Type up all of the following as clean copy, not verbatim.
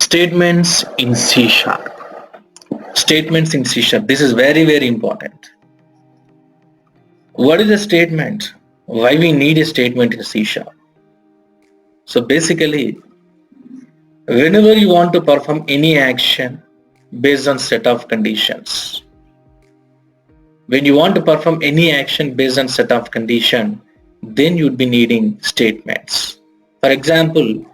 Statements in C sharp. Statements in C sharp. This is very, very important. What is a statement? Why we need a statement in C sharp? So basically, whenever you want to perform any action based on set of conditions, when you want to perform any action based on set of condition, then you'd be needing statements. For example,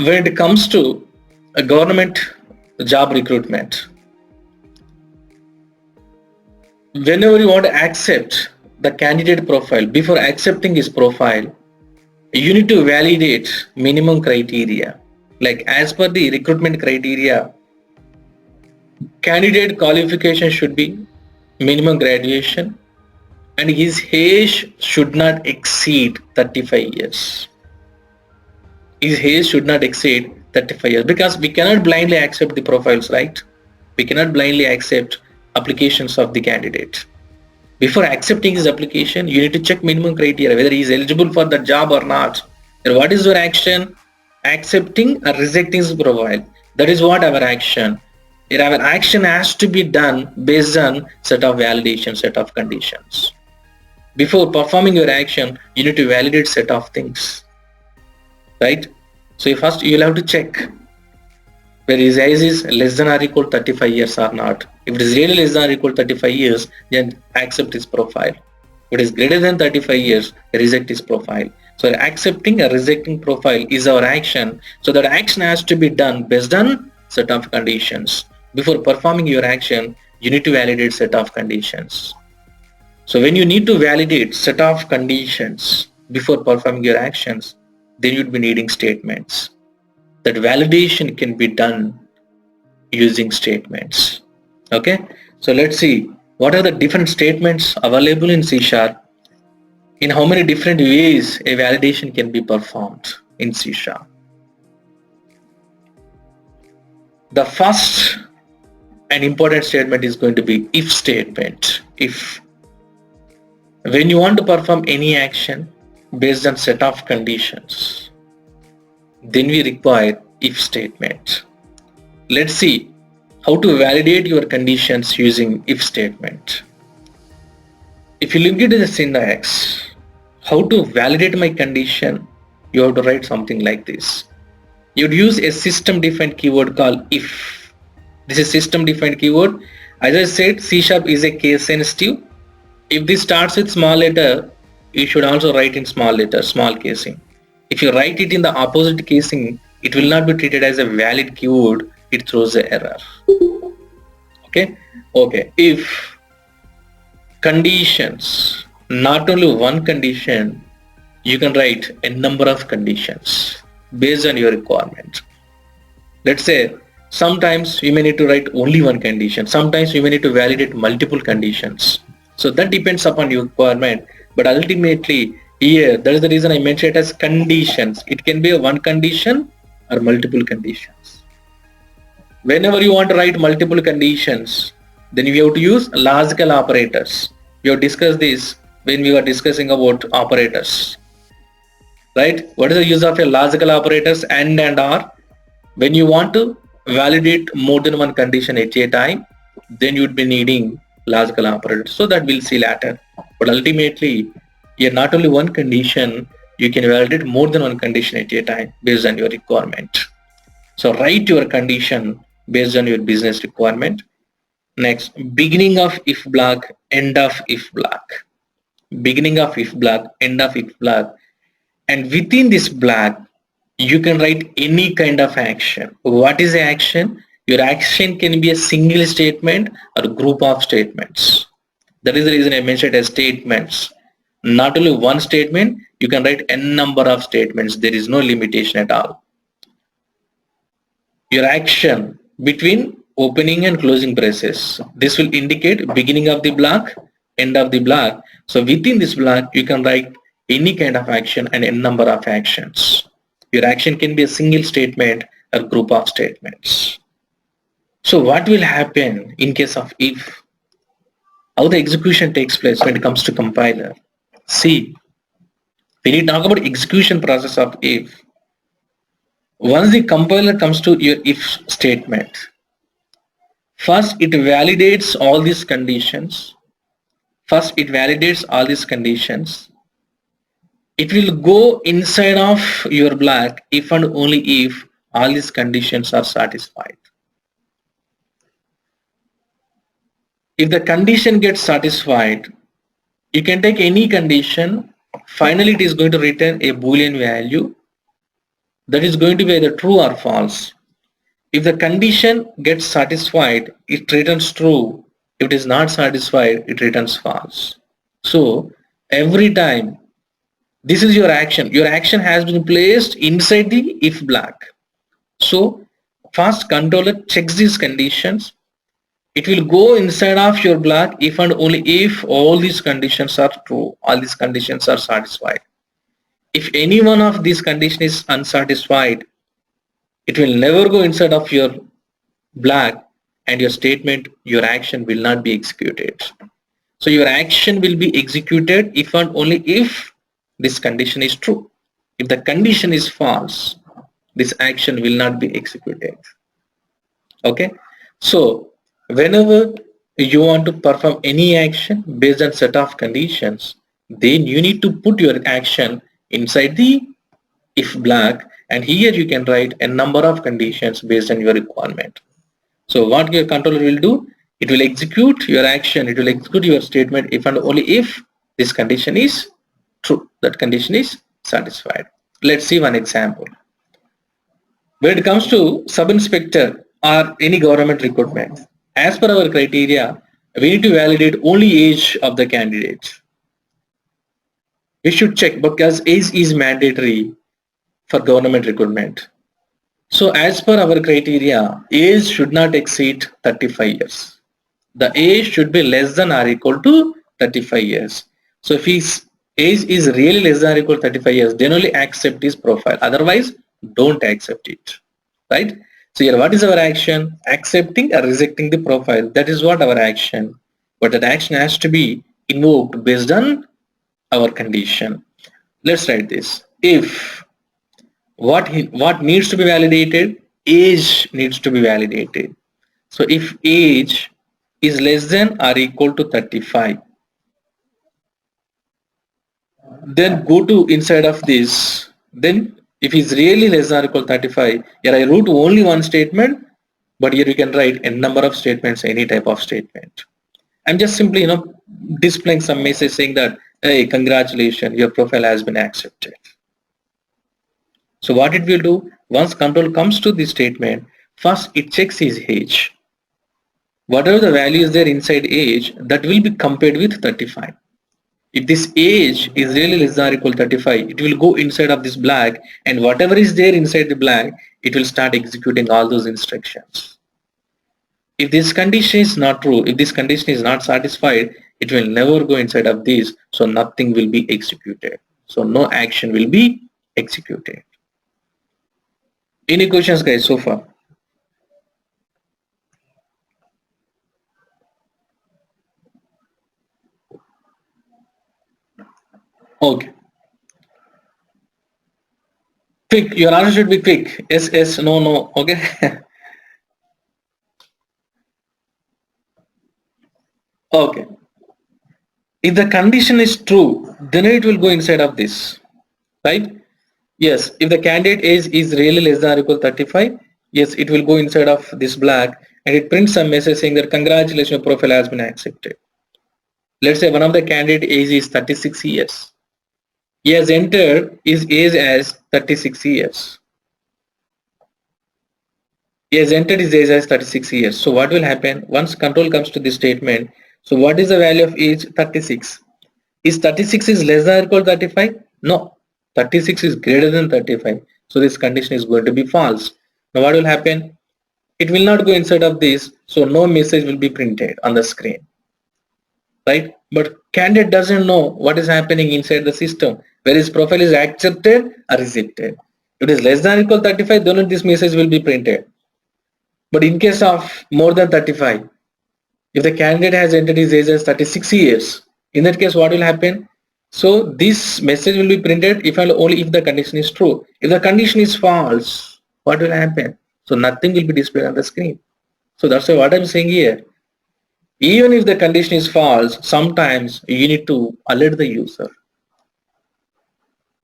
when it comes to a government job recruitment, whenever you want to accept the candidate profile, before accepting his profile, you need to validate minimum criteria. Like as per the recruitment criteria, candidate qualification should be minimum graduation and his age should not exceed 35 years. His age should not exceed 35 years because we cannot blindly accept the profiles, right? We cannot blindly accept applications of the candidate. Before accepting his application, you need to check minimum criteria, whether he is eligible for the job or not. And what is your action? Accepting or rejecting his profile. That is what our action. Our action has to be done based on set of validation, set of conditions. Before performing your action, you need to validate set of things, right? So first you'll have to check whether his age is less than or equal to 35 years or not. If it is really less than or equal to 35 years, then accept his profile. If it is greater than 35 years, reject his profile. So accepting or rejecting profile is our action. So that action has to be done based on set of conditions. Before performing your action, you need to validate set of conditions. So when you need to validate set of conditions before performing your actions, then you'd be needing statements. That validation can be done using statements. Okay, so let's see what are the different statements available in C sharp. In how many different ways a validation can be performed in C sharp. The first and important statement is going to be if statement. If. When you want to perform any action based on set of conditions, then we require if statement. Let's see how to validate your conditions using if statement. If you look into the syntax, how to validate my condition, you have to write something like this. You'd use a system defined keyword called if. This is system defined keyword. As I said, C sharp is a case sensitive. If this starts with small letter, you should also write in small letter, small casing. If you write it in the opposite casing, it will not be treated as a valid keyword. It throws the error. Okay. If conditions, not only one condition, you can write a number of conditions based on your requirement. Let's say sometimes you may need to write only one condition. Sometimes you may need to validate multiple conditions. So that depends upon your requirement. But ultimately here, that is the reason I mentioned it as conditions. It can be a one condition or multiple conditions. Whenever you want to write multiple conditions, then you have to use logical operators. We have discussed this when we were discussing about operators. Right? What is the use of a logical operators and or? When you want to validate more than one condition at a time, then you would be needing logical operators. So that we'll see later. But ultimately, here not only one condition, you can validate more than one condition at a time based on your requirement. So write your condition based on your business requirement. Next, beginning of if block, end of if block. Beginning of if block, end of if block. And within this block, you can write any kind of action. What is the action? Your action can be a single statement or a group of statements. That is the reason I mentioned as statements. Not only one statement, you can write n number of statements. There is no limitation at all. Your action between opening and closing braces. This will indicate beginning of the block, end of the block. So within this block, you can write any kind of action and n number of actions. Your action can be a single statement or group of statements. So what will happen in case of if? How the execution takes place when it comes to compiler? See, when you talk about execution process of if, Once the compiler comes to your if statement, first it validates all these conditions. First it validates all these conditions. It will go inside of your black if and only if all these conditions are satisfied. If the condition gets satisfied, you can take any condition. Finally, it is going to return a Boolean value that is going to be either true or false. If the condition gets satisfied, it returns true. If it is not satisfied, it returns false. So every time, this is your action. Your action has been placed inside the if black. So first controller checks these conditions. It will go inside of your black if and only if all these conditions are true, all these conditions are satisfied. If any one of these conditions is unsatisfied, it will never go inside of your black, and your statement, your action will not be executed. So your action will be executed if and only if this condition is true. If the condition is false, this action will not be executed. Okay, so whenever you want to perform any action based on set of conditions, then you need to put your action inside the if black, and here you can write a number of conditions based on your requirement. So what your controller will do, it will execute your action, it will execute your statement if and only if this condition is true, that condition is satisfied. Let's see one example. When it comes to sub-inspector or any government recruitment, as per our criteria, we need to validate only age of the candidate. We should check because age is mandatory for government recruitment. So as per our criteria, age should not exceed 35 years. The age should be less than or equal to 35 years. So if his age is really less than or equal to 35 years, then only accept his profile. Otherwise, don't accept it. Right? So here what is our action? Accepting or rejecting the profile. That is what our action. But that action has to be invoked based on our condition. Let's write this. If what needs to be validated, age needs to be validated. So if age is less than or equal to 35, then go to inside of this. Then if it's really less than or equal to 35, here I wrote only one statement, but here you can write a number of statements, any type of statement. I'm just simply displaying some message saying that, hey, congratulations, your profile has been accepted. So what it will do, once control comes to this statement, first it checks his age. Whatever the value is there inside age, that will be compared with 35. If this age is really less than or equal to 35, it will go inside of this black, and whatever is there inside the black, it will start executing all those instructions. If this condition is not true, if this condition is not satisfied, it will never go inside of this, so nothing will be executed. So no action will be executed. Any questions, guys, so far? Okay. Quick, your answer should be quick. Yes, yes, no, no. Okay. Okay. If the condition is true, then it will go inside of this, right? Yes, if the candidate age is really less than or equal to 35, yes, it will go inside of this black, and it prints some message saying that congratulations, your profile has been accepted. Let's say one of the candidate age is 36 years. He has entered his age as 36 years. He has entered his age as 36 years. So what will happen once control comes to this statement? So what is the value of age? 36. Is 36 is less than or equal to 35? No. 36 is greater than 35. So this condition is going to be false. Now what will happen? It will not go inside of this. So no message will be printed on the screen. Right? But candidate doesn't know what is happening inside the system, where his profile is accepted or rejected. If it is less than or equal to 35, then this message will be printed. But in case of more than 35, if the candidate has entered his age as 36 years, in that case what will happen? So this message will be printed if and only if the condition is true. If the condition is false, what will happen? So nothing will be displayed on the screen. So that's why what I'm saying here, even if the condition is false, sometimes you need to alert the user.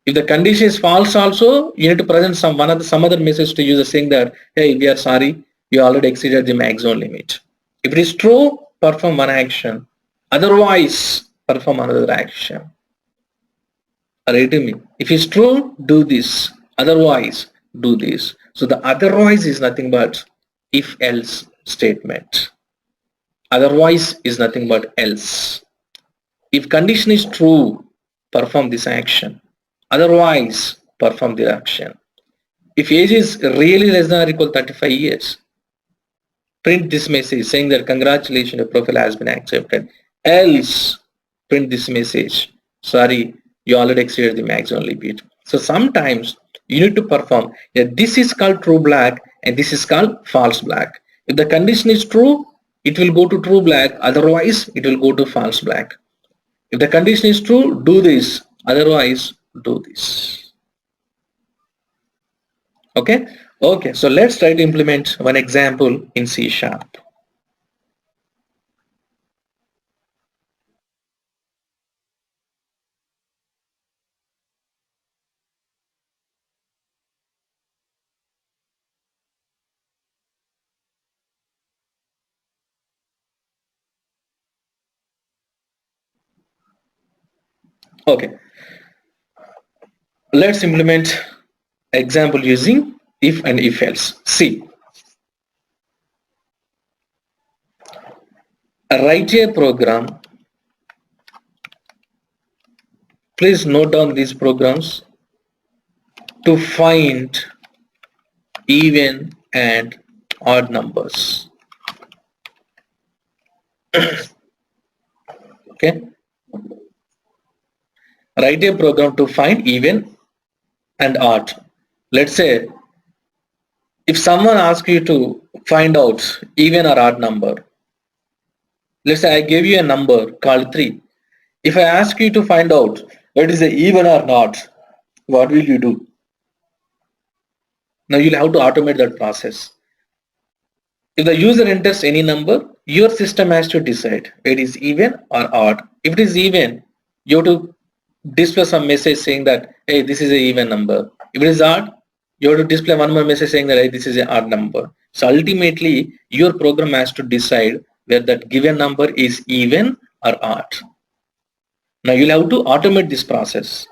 If the condition is false also, you need to present some other message to user saying that, hey, we are sorry, you already exceeded the maximum limit. If it is true, perform one action. Otherwise, perform another action. Alright to me. If it's true, do this. Otherwise, do this. So the otherwise is nothing but if else statement. Otherwise is nothing but else. If condition is true, perform this action. Otherwise, perform the action. If age is really less than or equal 35 years, print this message saying that congratulations, your profile has been accepted. Else, print this message. Sorry, you already exceeded the maximum limit. So sometimes you need to perform. Yeah, this is called true black and this is called false black. If the condition is true, it will go to true black. Otherwise, it will go to false black. If the condition is true, do this. Otherwise, do this. Okay. Okay. So let's try to implement one example in C#. Okay. Let's implement example using if and if else. See, write a program. Please note down these programs to find even and odd numbers. Okay. Write a program to find even and odd. Let's say if someone asks you to find out even or odd number, let's say I gave you a number called 3. If I ask you to find out whether it is a even or not, what will you do? Now you'll have to automate that process. If the user enters any number, your system has to decide it is even or odd. If it is even, you have to display some message saying that, hey, this is an even number. If it is odd, you have to display one more message saying that, hey, this is an odd number. So ultimately, your program has to decide whether that given number is even or odd. Now you'll have to automate this process.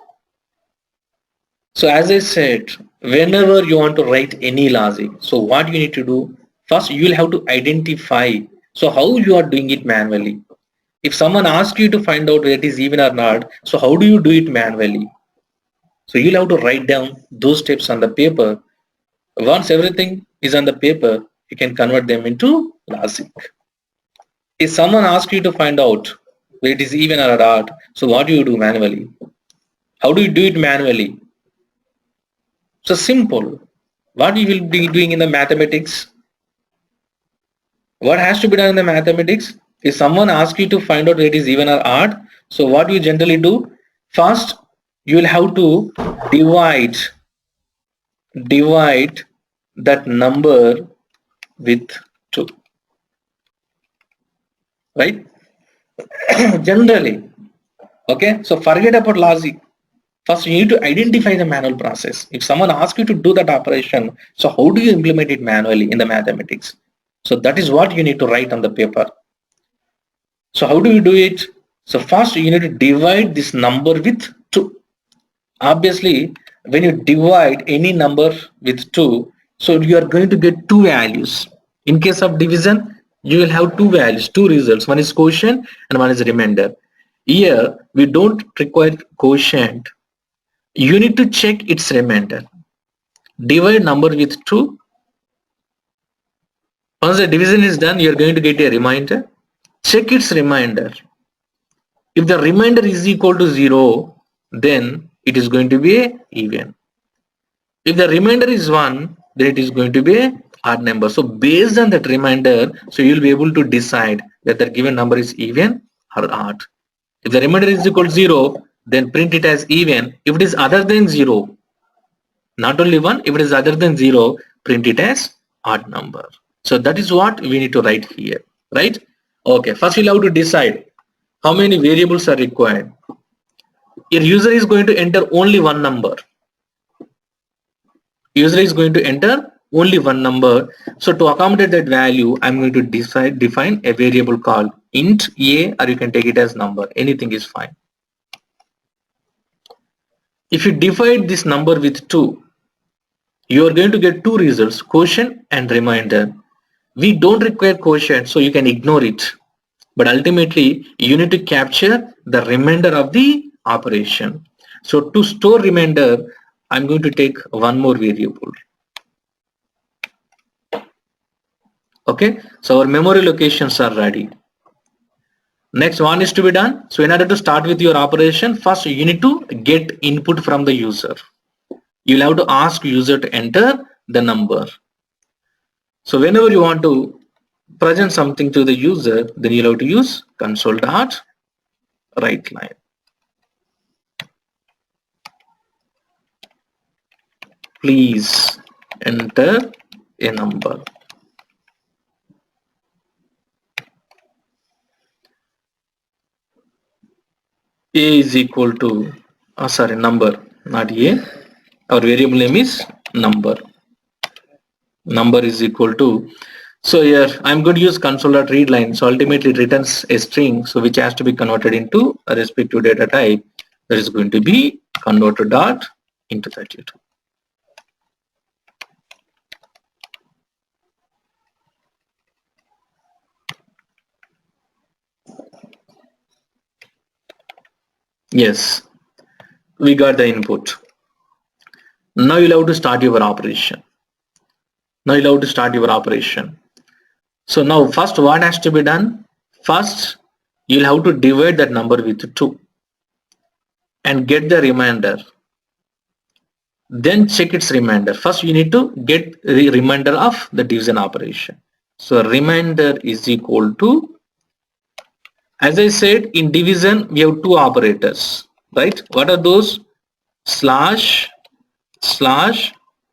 So as I said, whenever you want to write any logic, so what you need to do, first you'll have to identify, so how you are doing it manually. If someone asks you to find out whether it is even or not, so how do you do it manually? So you'll have to write down those steps on the paper. Once everything is on the paper, you can convert them into logic. If someone asks you to find out whether it is even or odd, so what do you do manually? How do you do it manually? So simple. What you will be doing in the mathematics? What has to be done in the mathematics? If someone asks you to find out whether it is even or odd, so what you generally do? First, you will have to divide that number with 2. Right? Generally. Okay. So forget about logic. First, you need to identify the manual process. If someone asks you to do that operation, so how do you implement it manually in the mathematics? So that is what you need to write on the paper. So how do you do it? So first you need to divide this number with 2. Obviously, when you divide any number with 2, so you are going to get 2 values. In case of division, you will have 2 values, 2 results. One is quotient and one is remainder. Here, we don't require quotient. You need to check its remainder. Divide number with 2. Once the division is done, you are going to get a remainder. Check its remainder. If the remainder is equal to 0, then it is going to be a even. If the remainder is 1, then it is going to be a odd number. So based on that remainder, so you will be able to decide whether the given number is even or odd. If the remainder is equal to 0, then print it as even. If it is other than 0, not only 1, if it is other than 0, print it as odd number. So that is what we need to write here, right? Okay, first we'll have to decide how many variables are required. Your user is going to enter only one number. User is going to enter only one number. So to accommodate that value, I'm going to define a variable called int a, or you can take it as number. Anything is fine. If you divide this number with 2, you are going to get two results, quotient and remainder. We don't require quotient, so you can ignore it. But ultimately, you need to capture the remainder of the operation. So to store remainder, I'm going to take one more variable. Okay, so our memory locations are ready. Next one is to be done. So in order to start with your operation, first you need to get input from the user. You'll have to ask user to enter the number. So whenever you want to present something to the user, then you'll have to use console.writeLine. Please enter a number. A is equal to, number, not A. Our variable name is number. Number is equal to, so here I'm going to use console.readLine. So ultimately it returns a string, so which has to be converted into a respective data type. That is going to be converted.int32. Yes, we got the input. Now you'll have to start your operation. So now first what has to be done? First you'll have to divide that number with 2 and get the remainder. Then check its remainder. First you need to get the remainder of the division operation. So remainder is equal to, as I said, in division we have two operators, right? What are those? Slash,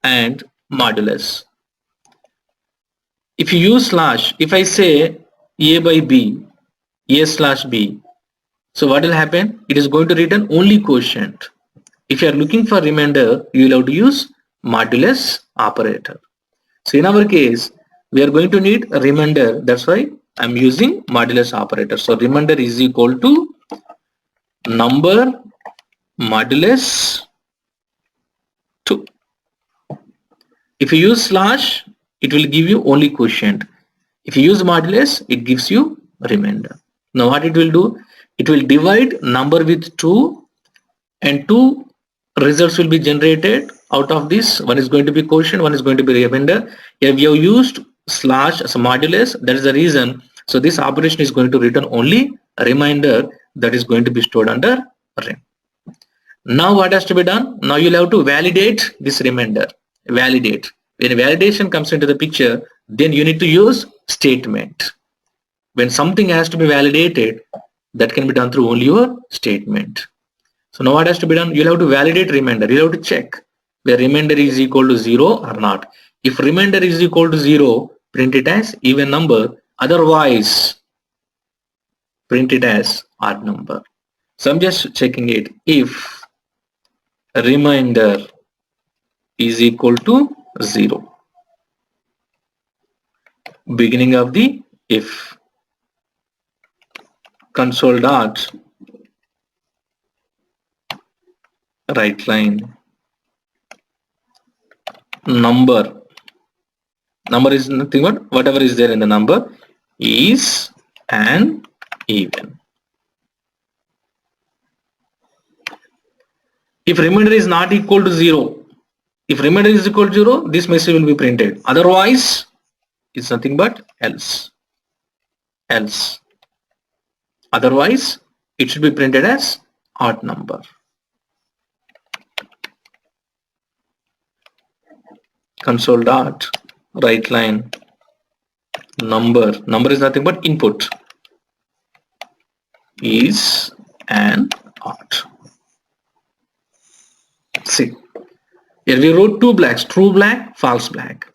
and modulus. If you use slash, if I say a by b, a slash b, so what will happen? It is going to return only quotient. If you are looking for remainder, you will have to use modulus operator. So in our case, we are going to need a remainder. That's why I'm using modulus operator. So remainder is equal to number modulus 2. If you use slash, it will give you only quotient. If you use modulus, it gives you remainder. Now what it will do? It will divide number with 2 and 2 results will be generated out of this. One is going to be quotient, one is going to be remainder. Here we have used slash as a modulus. That is the reason. So this operation is going to return only a remainder that is going to be stored under rem. Now what has to be done? Now you'll have to validate this remainder. Validate. When validation comes into the picture, then you need to use statement. When something has to be validated, that can be done through only your statement. So now what has to be done? You'll have to validate remainder. You'll have to check where remainder is equal to 0 or not. If remainder is equal to 0, print it as even number. Otherwise, print it as odd number. So I'm just checking it. If remainder is equal to 0, beginning of the if, console dot writeLine number is nothing but whatever is there in the number is an even. If remainder is not equal to 0, if remainder is equal to 0, this message will be printed. Otherwise, it's nothing but else. Otherwise, it should be printed as odd number. Console dot writeLine number is nothing but input is an odd. See, here we wrote two blacks, true black, false black.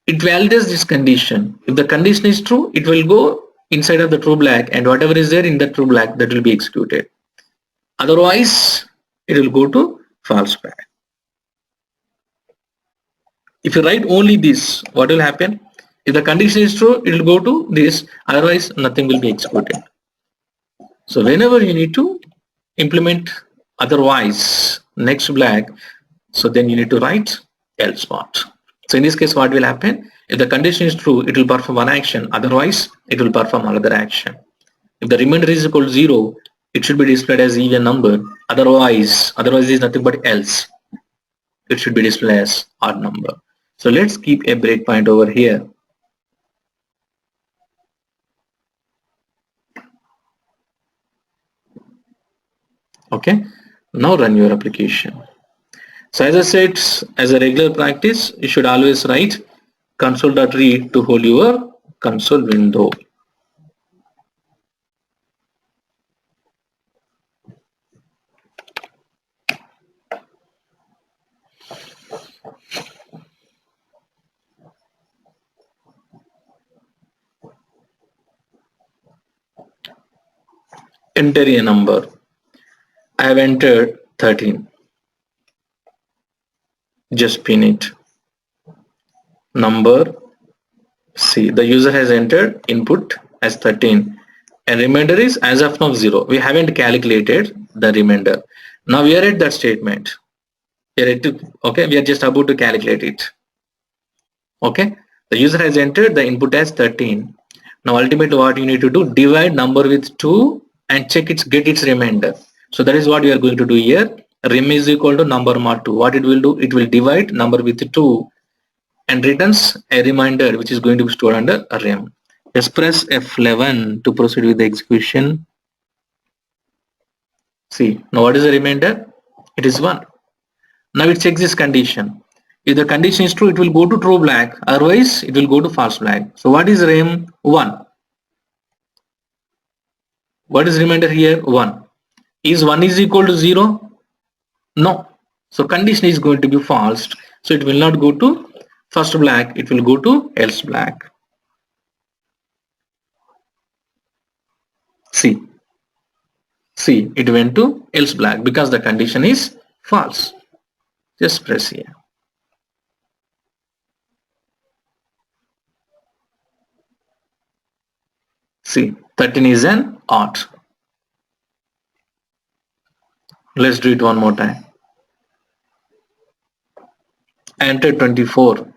it validates this condition. If the condition is true, it will go inside of the true black, and whatever is there in the true black, that will be executed. Otherwise, it will go to false black. If you write only this, what will happen? If the condition is true, it will go to this, otherwise nothing will be executed. So whenever you need to implement otherwise next black, so then you need to write else part. So in this case, what will happen? If the condition is true, it will perform one action, otherwise it will perform another action. If the remainder is equal to 0, it should be displayed as even number, otherwise is nothing but else. It should be displayed as odd number. So let's keep a breakpoint over here. Okay, now run your application. So as I said, as a regular practice, you should always write console.read to hold your console window. Enter a number. I have entered 13. Just pin it. Number C. The user has entered input as 13 and remainder is as of now 0. We haven't calculated the remainder. Now we are at that statement. We are just about to calculate it. Okay, the user has entered the input as 13. Now ultimately what you need to do, divide number with 2 and check get its remainder. So that is what we are going to do here. Rem is equal to number mod 2. What it will do, it will divide number with 2 and returns a remainder which is going to be stored under a rem. Just press F11 to proceed with the execution. See, now what is the remainder? It is 1. Now it checks this condition. If the condition is true, it will go to true black, otherwise it will go to false black. So what is rem? 1. What is remainder here? 1. Is 1 is equal to 0? No. So condition is going to be false. So it will not go to first black, it will go to else black. See, it went to else black because the condition is false. Just press here. See, 13 is an odd. Let's do it one more time. Enter 24.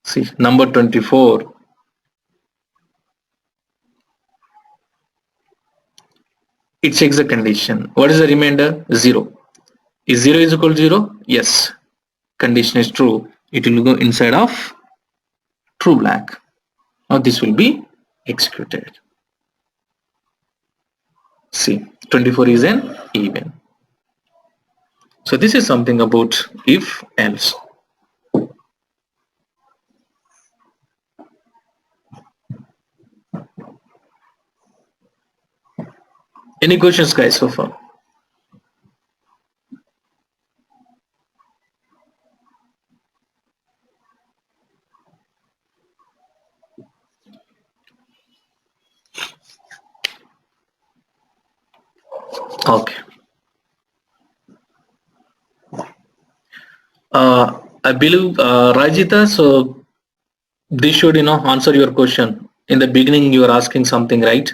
See, number 24. It checks the condition. What is the remainder? 0. Is 0 is equal to 0? Yes. Condition is true. It will go inside of true black. Now this will be executed. See, 24 is an even. So this is something about if else. Any questions, guys, so far? Okay. I believe Rajita, so this should answer your question. In the beginning you are asking something, right?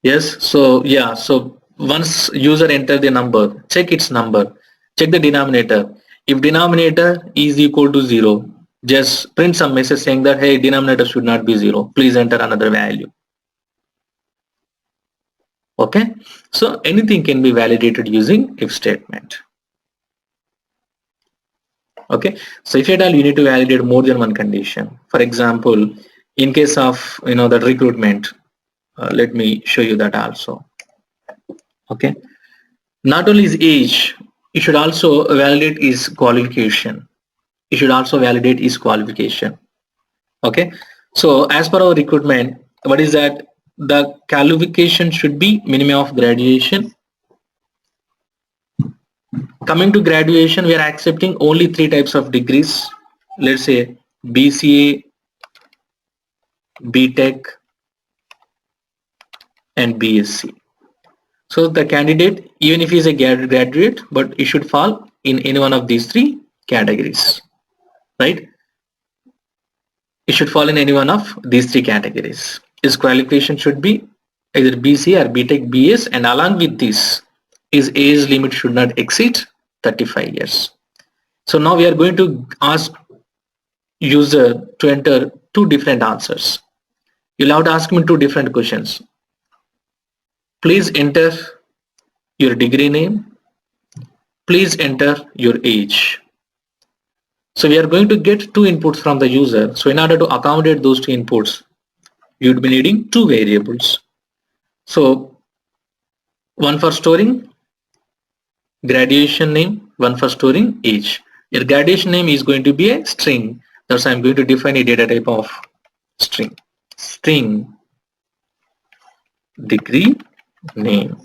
Yes. So yeah, so once user enter the number, check its number, check the denominator. If denominator is equal to 0, just print some message saying that hey, denominator should not be 0, please enter another value. Okay, so anything can be validated using if statement. Okay, so if at all you need to validate more than one condition. For example, in case of that recruitment, let me show you that also. Okay, not only his age, you should also validate his qualification. You should also validate his qualification. Okay, so as per our recruitment, what is that? The qualification should be minimum of graduation Coming to graduation, we are accepting only 3 types of degrees. Let's say BCA, BTech, and BSc. So the candidate, even if he is a graduate, but he should fall in any one of these 3 categories, right? He should fall in any one of these 3 categories. His qualification should be either BCA or BTech, BS, and along with this, his age limit should not exceed 35 years. So now we are going to ask user to enter 2 different answers. You'll have to ask me 2 different questions. Please enter your degree name. Please enter your age. So we are going to get 2 inputs from the user. So in order to accommodate those 2 inputs, you would be needing 2 variables. So one for storing graduation name, one for storing age. Your graduation name is going to be a string. Thus I'm going to define a data type of string. String degree name.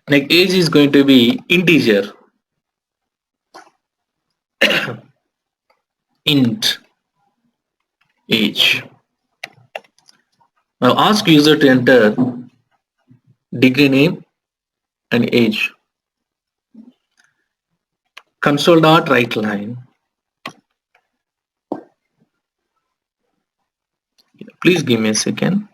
Like age is going to be integer. Int age. Now ask user to enter degree name and age. Console.write line. Please give me a second.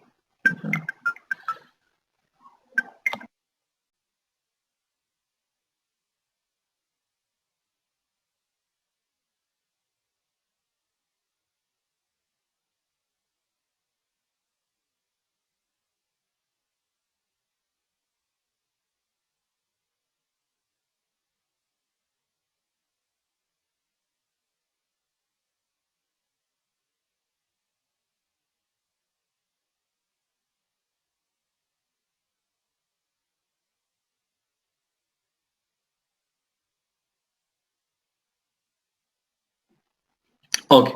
Okay.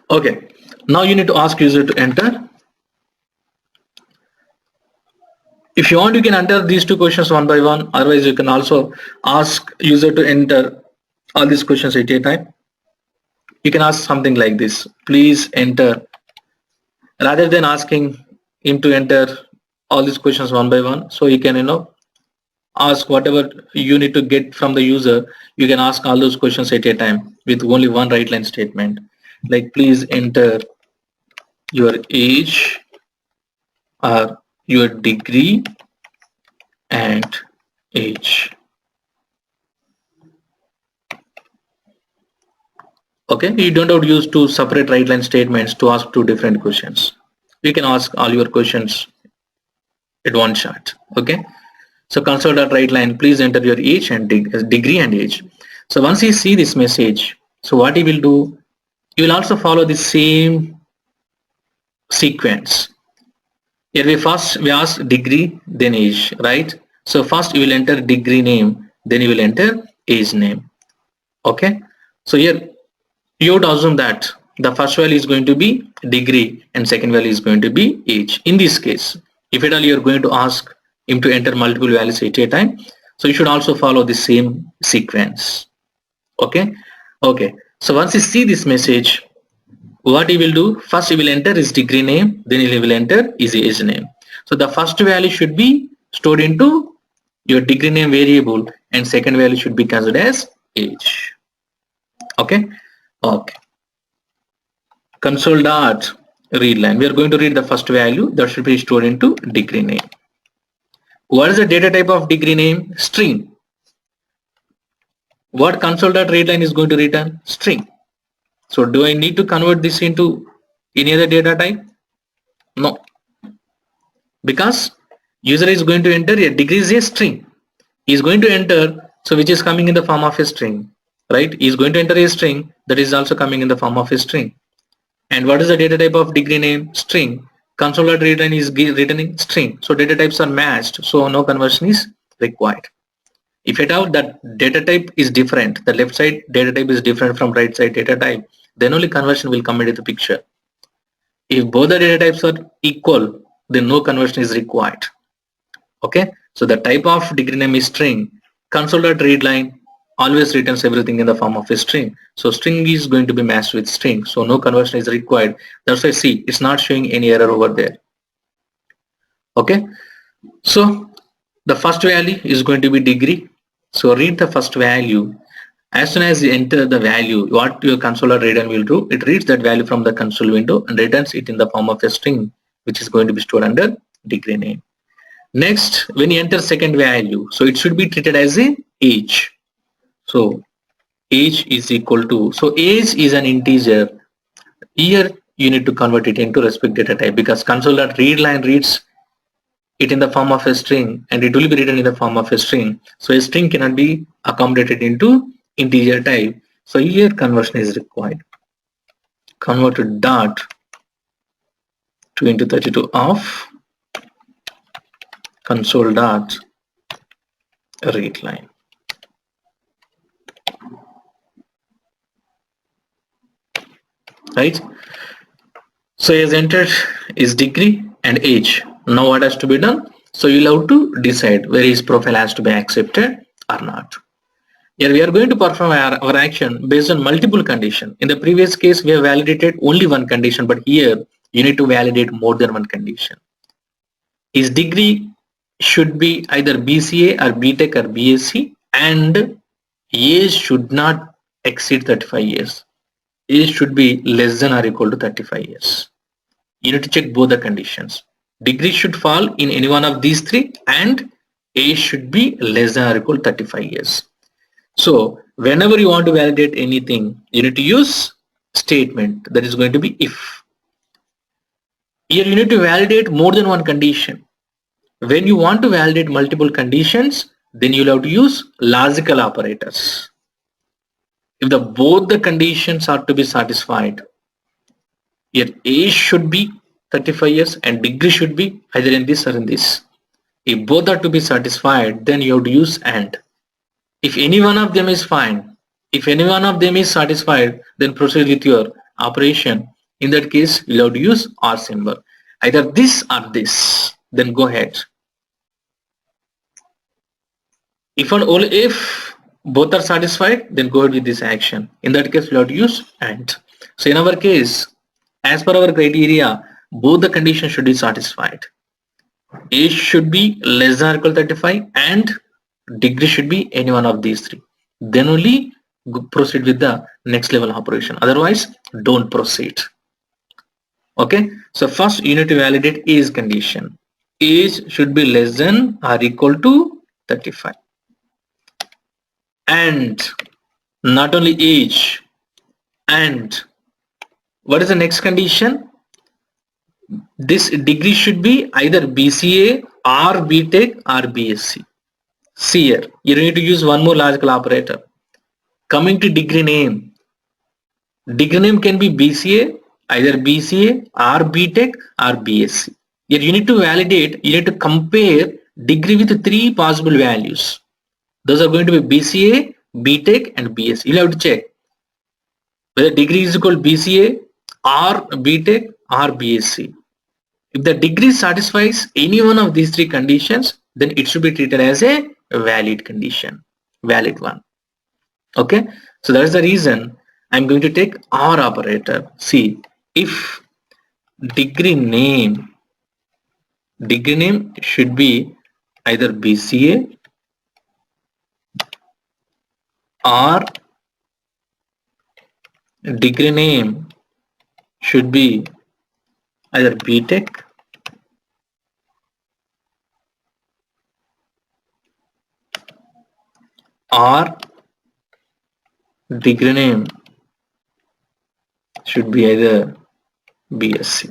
Okay. Now you need to ask user to enter. If you want, you can enter these 2 questions one by one. Otherwise, you can also ask user to enter all these questions at a time. You can ask something like this. Please enter. Rather than asking him to enter all these questions one by one, so you can ask whatever you need to get from the user. You can ask all those questions at a time with only one write line statement, like please enter your age or your degree and age. Okay, you don't have to use 2 separate write line statements to ask 2 different questions. You can ask all your questions at one shot. Okay, so console.write line, please enter your age and degree and age. So once you see this message, so what he will do, you will also follow the same sequence. Here we ask degree, then age, right? So first you will enter degree name, then you will enter age name. Okay, so here you would assume that the first value is going to be degree and second value is going to be age. In this case, if at all you are going to ask him to enter multiple values at a time, so you should also follow the same sequence. Okay, okay. So once you see this message, what he will do, first he will enter his degree name, then he will enter his age name. So the first value should be stored into your degree name variable and second value should be considered as age. Okay, okay. Console.read line, we are going to read the first value that should be stored into degree name. What is the data type of degree name? String. What console.read line is going to return? String. So do I need to convert this into any other data type? No, because user is going to enter a degree is a string. He is going to enter, so which is coming in the form of a string, right? He is going to enter a string that is also coming in the form of a string. And what is the data type of degree name? String. Console.read line is returning string. So data types are matched, so no conversion is required. If at all that data type is different, the left side data type is different from right side data type, then only conversion will come into the picture. If both the data types are equal, then no conversion is required. Okay, so the type of degree name is string. Console.readline always returns everything in the form of a string. So string is going to be matched with string. So no conversion is required. That's why see, it's not showing any error over there. Okay, so the first value is going to be degree. So read the first value. As soon as you enter the value, what your console.readline will do, it reads that value from the console window and returns it in the form of a string, which is going to be stored under degree name. Next, when you enter second value, so it should be treated as a age. So age is equal to, so age is an integer. Here you need to convert it into respect data type, because console.readline reads it in the form of a string and it will be written in the form of a string. So a string cannot be accommodated into integer type. So here conversion is required. Convert dot 2 into 32 of console dot read line. Right? So as entered is degree and age. Now what has to be done? So you'll have to decide whether his profile has to be accepted or not. Here we are going to perform our action based on multiple conditions. In the previous case, we have validated only one condition, but here you need to validate more than one condition. His degree should be either BCA or BTech or BSc, and age should not exceed 35 years. Age should be less than or equal to 35 years. You need to check both the conditions. Degree should fall in any one of these three, and age should be less than or equal to 35 years. So whenever you want to validate anything, you need to use statement that is going to be if. Here you need to validate more than one condition. When you want to validate multiple conditions, then you'll have to use logical operators. If both the conditions are to be satisfied, your age should be 35 years and degree should be either in this or in this. If both are to be satisfied, then you have to use AND. If any one of them is fine, if any one of them is satisfied, then proceed with your operation. In that case, you'll have to use OR symbol. Either this or this, then go ahead. If and only if both are satisfied, then go ahead with this action. In that case, we'll have to use AND. So in our case, as per our criteria, both the conditions should be satisfied. Age should be less than or equal to 35 and degree should be any one of these three. Then only proceed with the next level operation. Otherwise, don't proceed. Okay. So first you need to validate age condition. Age should be less than or equal to 35. And not only age, and what is the next condition? This degree should be either BCA or BTech or BSc. See here, you need to use one more logical operator. Coming to degree name can be BCA, either BCA or BTech or BSc. Here you need to validate, you need to compare degree with three possible values. Those are going to be BCA, BTech and BSc. You'll have to check whether degree is equal to BCA or BTech or BSc. If the degree satisfies any one of these three conditions, then it should be treated as a valid condition, valid one. Okay, so that is the reason I'm going to take OR operator. See, if degree name should be either BCA or degree name should be either BTech or degree name should be either BSc.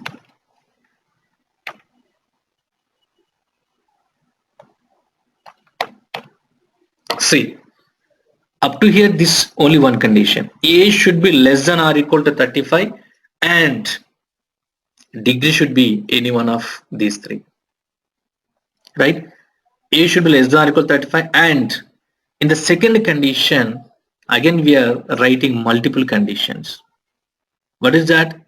See, up to here this only one condition. Age should be less than or equal to 35 and degree should be any one of these three. Right? Age should be less than or equal to 35, and in the second condition, again we are writing multiple conditions. What is that?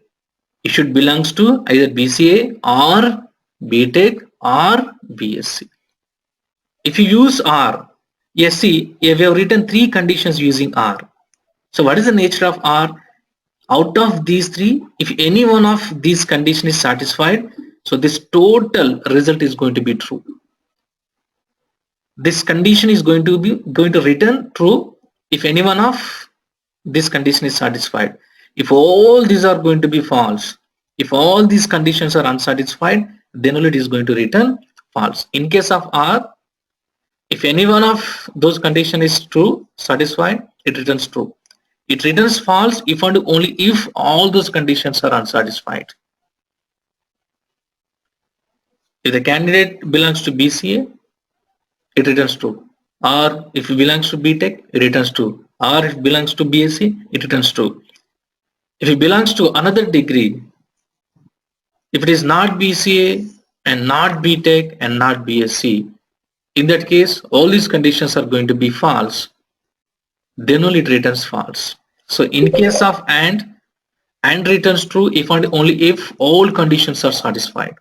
It should belongs to either BCA or BTech or BSc. If you use R, yes, see, we have written three conditions using R. So what is the nature of R? Out of these three, if any one of these conditions is satisfied, so this total result is going to be true. This condition is going to return true if any one of this condition is satisfied. If all these are going to be false, if all these conditions are unsatisfied, then only it is going to return false. In case of R, if any one of those condition is true, satisfied, it returns true. It returns false if and only if all those conditions are unsatisfied. If the candidate belongs to BCA, it returns true. Or if it belongs to BTech, it returns true. Or if it belongs to BSc, it returns true. If it belongs to another degree, if it is not BCA and not BTech and not BSc, in that case, all these conditions are going to be false. Then only it returns false. So in case of and returns true if and only if all conditions are satisfied.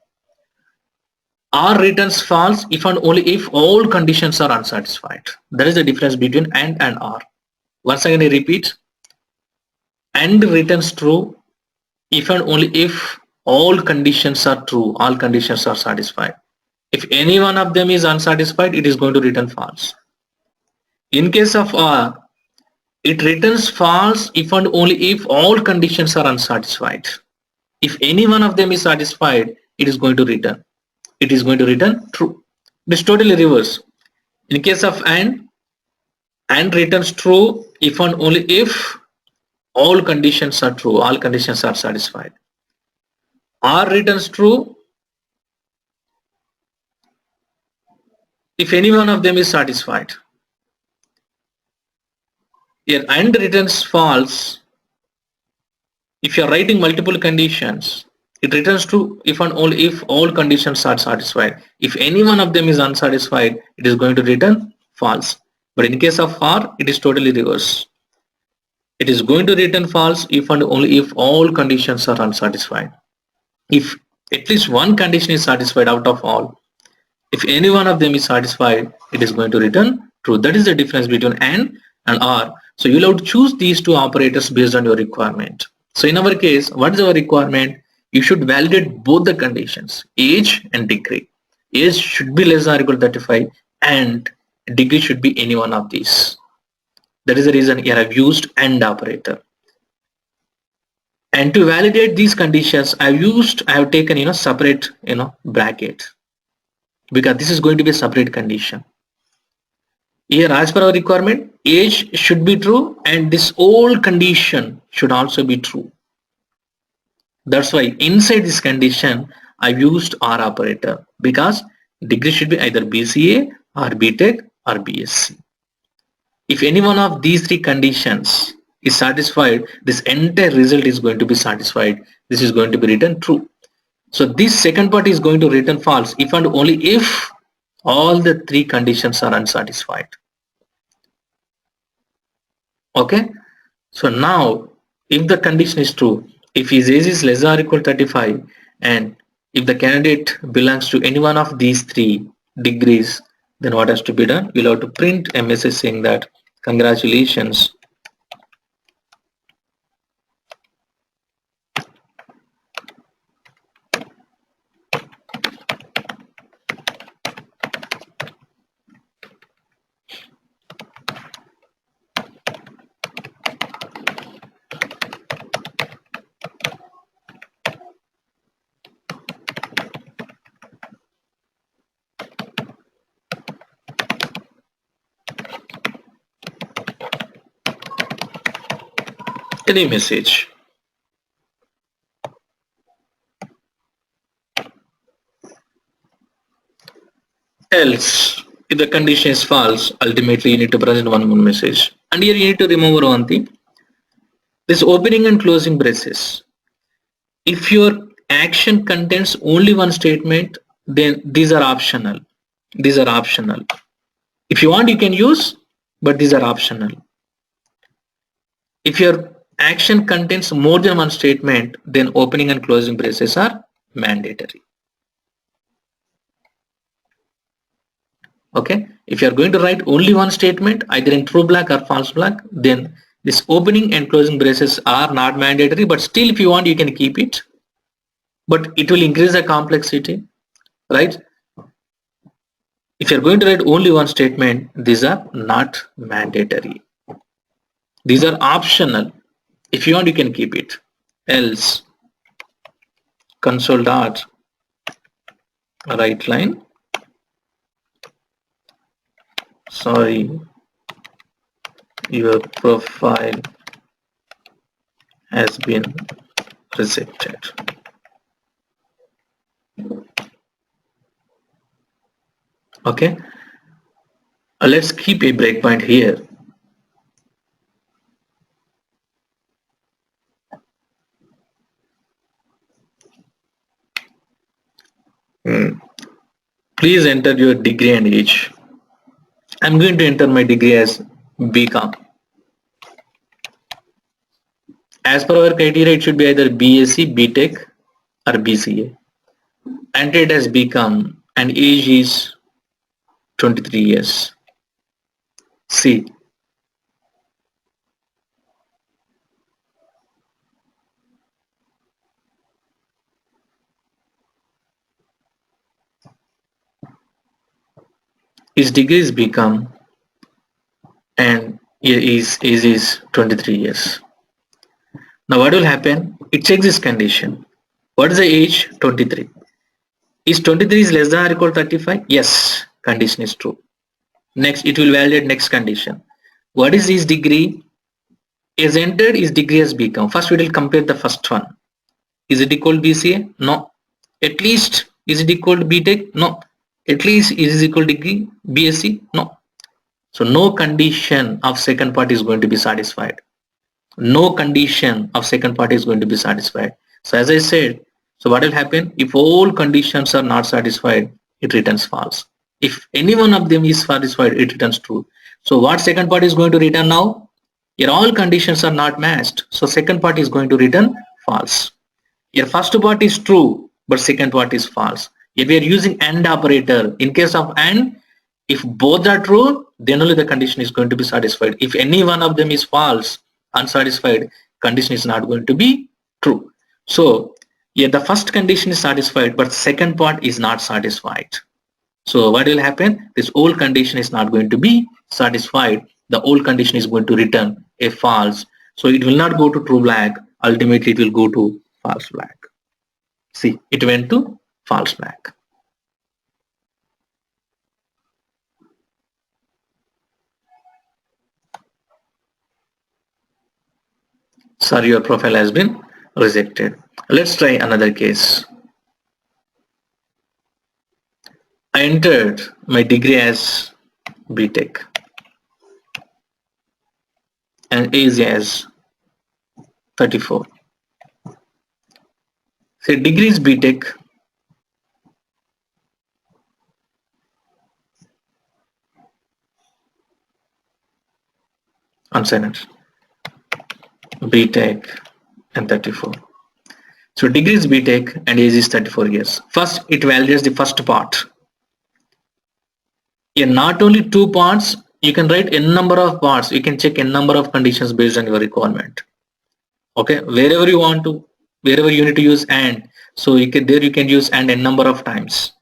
R returns false if and only if all conditions are unsatisfied. That is the difference between and R. Once again I repeat, and returns true if and only if all conditions are true, all conditions are satisfied. If any one of them is unsatisfied, it is going to return false. In case of R, it returns false if and only if all conditions are unsatisfied. If any one of them is satisfied, it is going to return. It is going to return true. It is totally reverse. In case of and returns true if and only if all conditions are true, all conditions are satisfied. R returns true if any one of them is satisfied. Here and returns false if you are writing multiple conditions. It returns true if and only if all conditions are satisfied. If any one of them is unsatisfied, it is going to return false. But in case of R, it is totally reverse. It is going to return false if and only if all conditions are unsatisfied. If at least one condition is satisfied out of all, if any one of them is satisfied, it is going to return true. That is the difference between and R. So you will have to choose these two operators based on your requirement. So in our case, what is our requirement? You should validate both the conditions, age and degree. Age should be less than or equal to 35 and degree should be any one of these. That is the reason here I've used AND operator. And to validate these conditions, I have taken separate bracket, because this is going to be a separate condition. Here as per our requirement, age should be true and this whole condition should also be true. That's why inside this condition I used R operator, because degree should be either BCA or BTech or BSc. If any one of these three conditions is satisfied, this entire result is going to be satisfied. This is going to be written true. So this second part is going to return false if and only if all the three conditions are unsatisfied. Okay. So now if the condition is true, if his age is less than or equal to 35 and if the candidate belongs to any one of these three degrees, then what has to be done? We'll have to print a message saying that congratulations, any message. Else, if the condition is false, ultimately you need to present one more message. And here you need to remember one thing. This opening and closing braces. If your action contains only one statement, then these are optional. These are optional. If you want, you can use, but these are optional. If your action contains more than one statement, then opening and closing braces are mandatory. Okay, if you are going to write only one statement, either in true black or false black, then this opening and closing braces are not mandatory, but still if you want you can keep it, but it will increase the complexity, right? If you're going to write only one statement, these are not mandatory. These are optional. If you want, you can keep it. Else, console dot write line. Sorry, your profile has been rejected. Okay. Let's keep a breakpoint here. Please enter your degree and age. I'm going to enter my degree as BCom. As per our criteria, it should be either BSc, BTech or BCA. Enter it as BCom and age is 23 years. See. His degree is BCom and his age is 23 years. Now what will happen? It checks this condition. What is the age? 23. Is 23 is less than or equal to 35? Yes, condition is true. Next, it will validate next condition. What is his degree? Is entered his degree as BCom. First we will compare the first one. Is it equal to BCA? No. At least is it equal to BTech? No. At least is it equal to degree BSc? No. So no condition of second part is going to be satisfied. No condition of second part is going to be satisfied. So as I said, so what will happen? If all conditions are not satisfied, it returns false. If any one of them is satisfied, it returns true. So what second part is going to return now? Here all conditions are not matched. So second part is going to return false. Here first part is true, but second part is false. If we are using AND operator, in case of AND, if both are true, then only the condition is going to be satisfied. If any one of them is false, unsatisfied, condition is not going to be true. So here the first condition is satisfied, but second part is not satisfied. So what will happen? This old condition is not going to be satisfied. The old condition is going to return a false. So it will not go to true black. Ultimately, it will go to false black. See, it went to false black. Sorry, your profile has been rejected. Let's try another case. I entered my degree as BTech and age as 34. Say degree is BTech. Unsigned. BTech and 34. So degree is BTech and age is 34 years. First, it validates the first part. Here, not only two parts, you can write n number of parts. You can check n number of conditions based on your requirement. Okay, wherever you want to, wherever you need to use AND, so you can there you can use AND n number of times.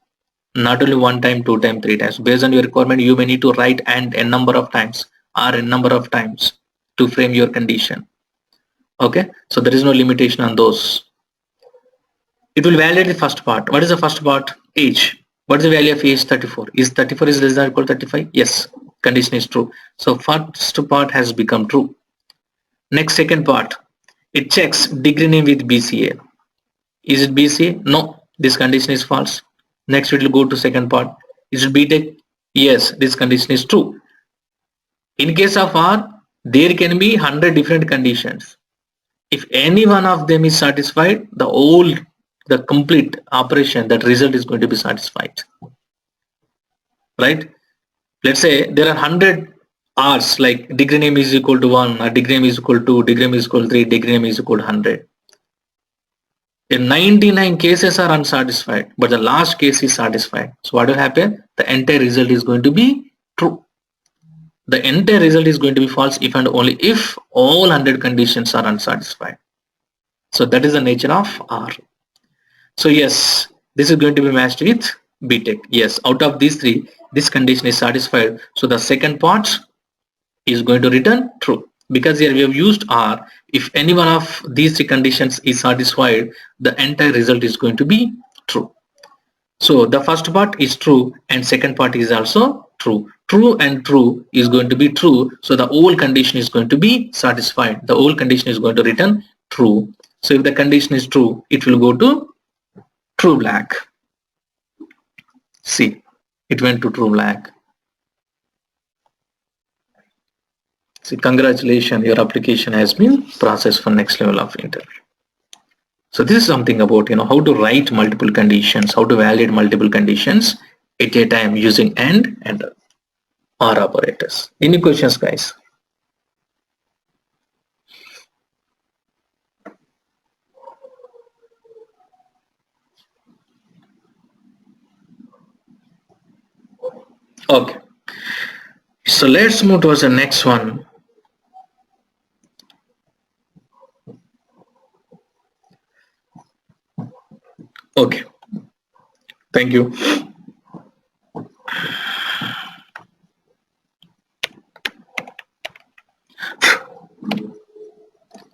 Not only one time, two times, three times. Based on your requirement, you may need to write AND n number of times or n number of times to frame your condition. Okay, so there is no limitation on those. It will validate the first part. What is the first part? Age. What is the value of age? 34. Is 34 is less than or equal to 35? Yes, condition is true. So first part has become true. Next, second part. It checks degree name with BCA. Is it BCA? No, this condition is false. Next, it will go to second part. Is it BTech? Yes, this condition is true. In case of R, there can be 100 different conditions. If any one of them is satisfied, the complete operation, that result is going to be satisfied. Right? Let's say there are 100 R's, like degree name is equal to 1, or degree name is equal to 2, degree name is equal to 3, degree name is equal to 100. In 99 cases are unsatisfied, but the last case is satisfied. So what will happen? The entire result is going to be true. The entire result is going to be false if and only if all 100 conditions are unsatisfied. So that is the nature of R. So yes, this is going to be matched with BTech. Yes, out of these three, this condition is satisfied. So the second part is going to return true. Because here we have used R, if any one of these three conditions is satisfied, the entire result is going to be true. So the first part is true and second part is also true. True and true is going to be true. So the whole condition is going to be satisfied. The whole condition is going to return true. So if the condition is true, it will go to true black. See, it went to true black. See, congratulations, your application has been processed for next level of interview. So this is something about how to write multiple conditions, how to validate multiple conditions at a time using and OR operators. Any questions, guys? Okay. So let's move towards the next one. Okay. Thank you.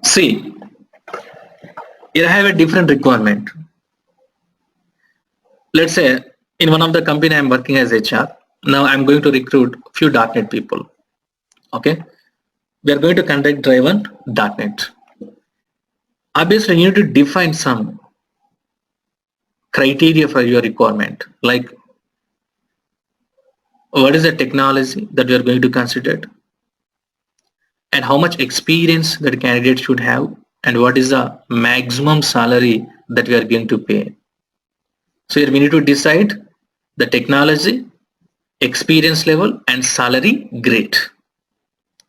See, here I have a different requirement. Let's say in one of the company I'm working as HR. Now I'm going to recruit few .NET people. Okay. We are going to conduct drive on .NET. Obviously, you need to define some criteria for your requirement, like what is the technology that we are going to consider, and how much experience that candidate should have, and what is the maximum salary that we are going to pay. So here we need to decide the technology, experience level, and salary grade.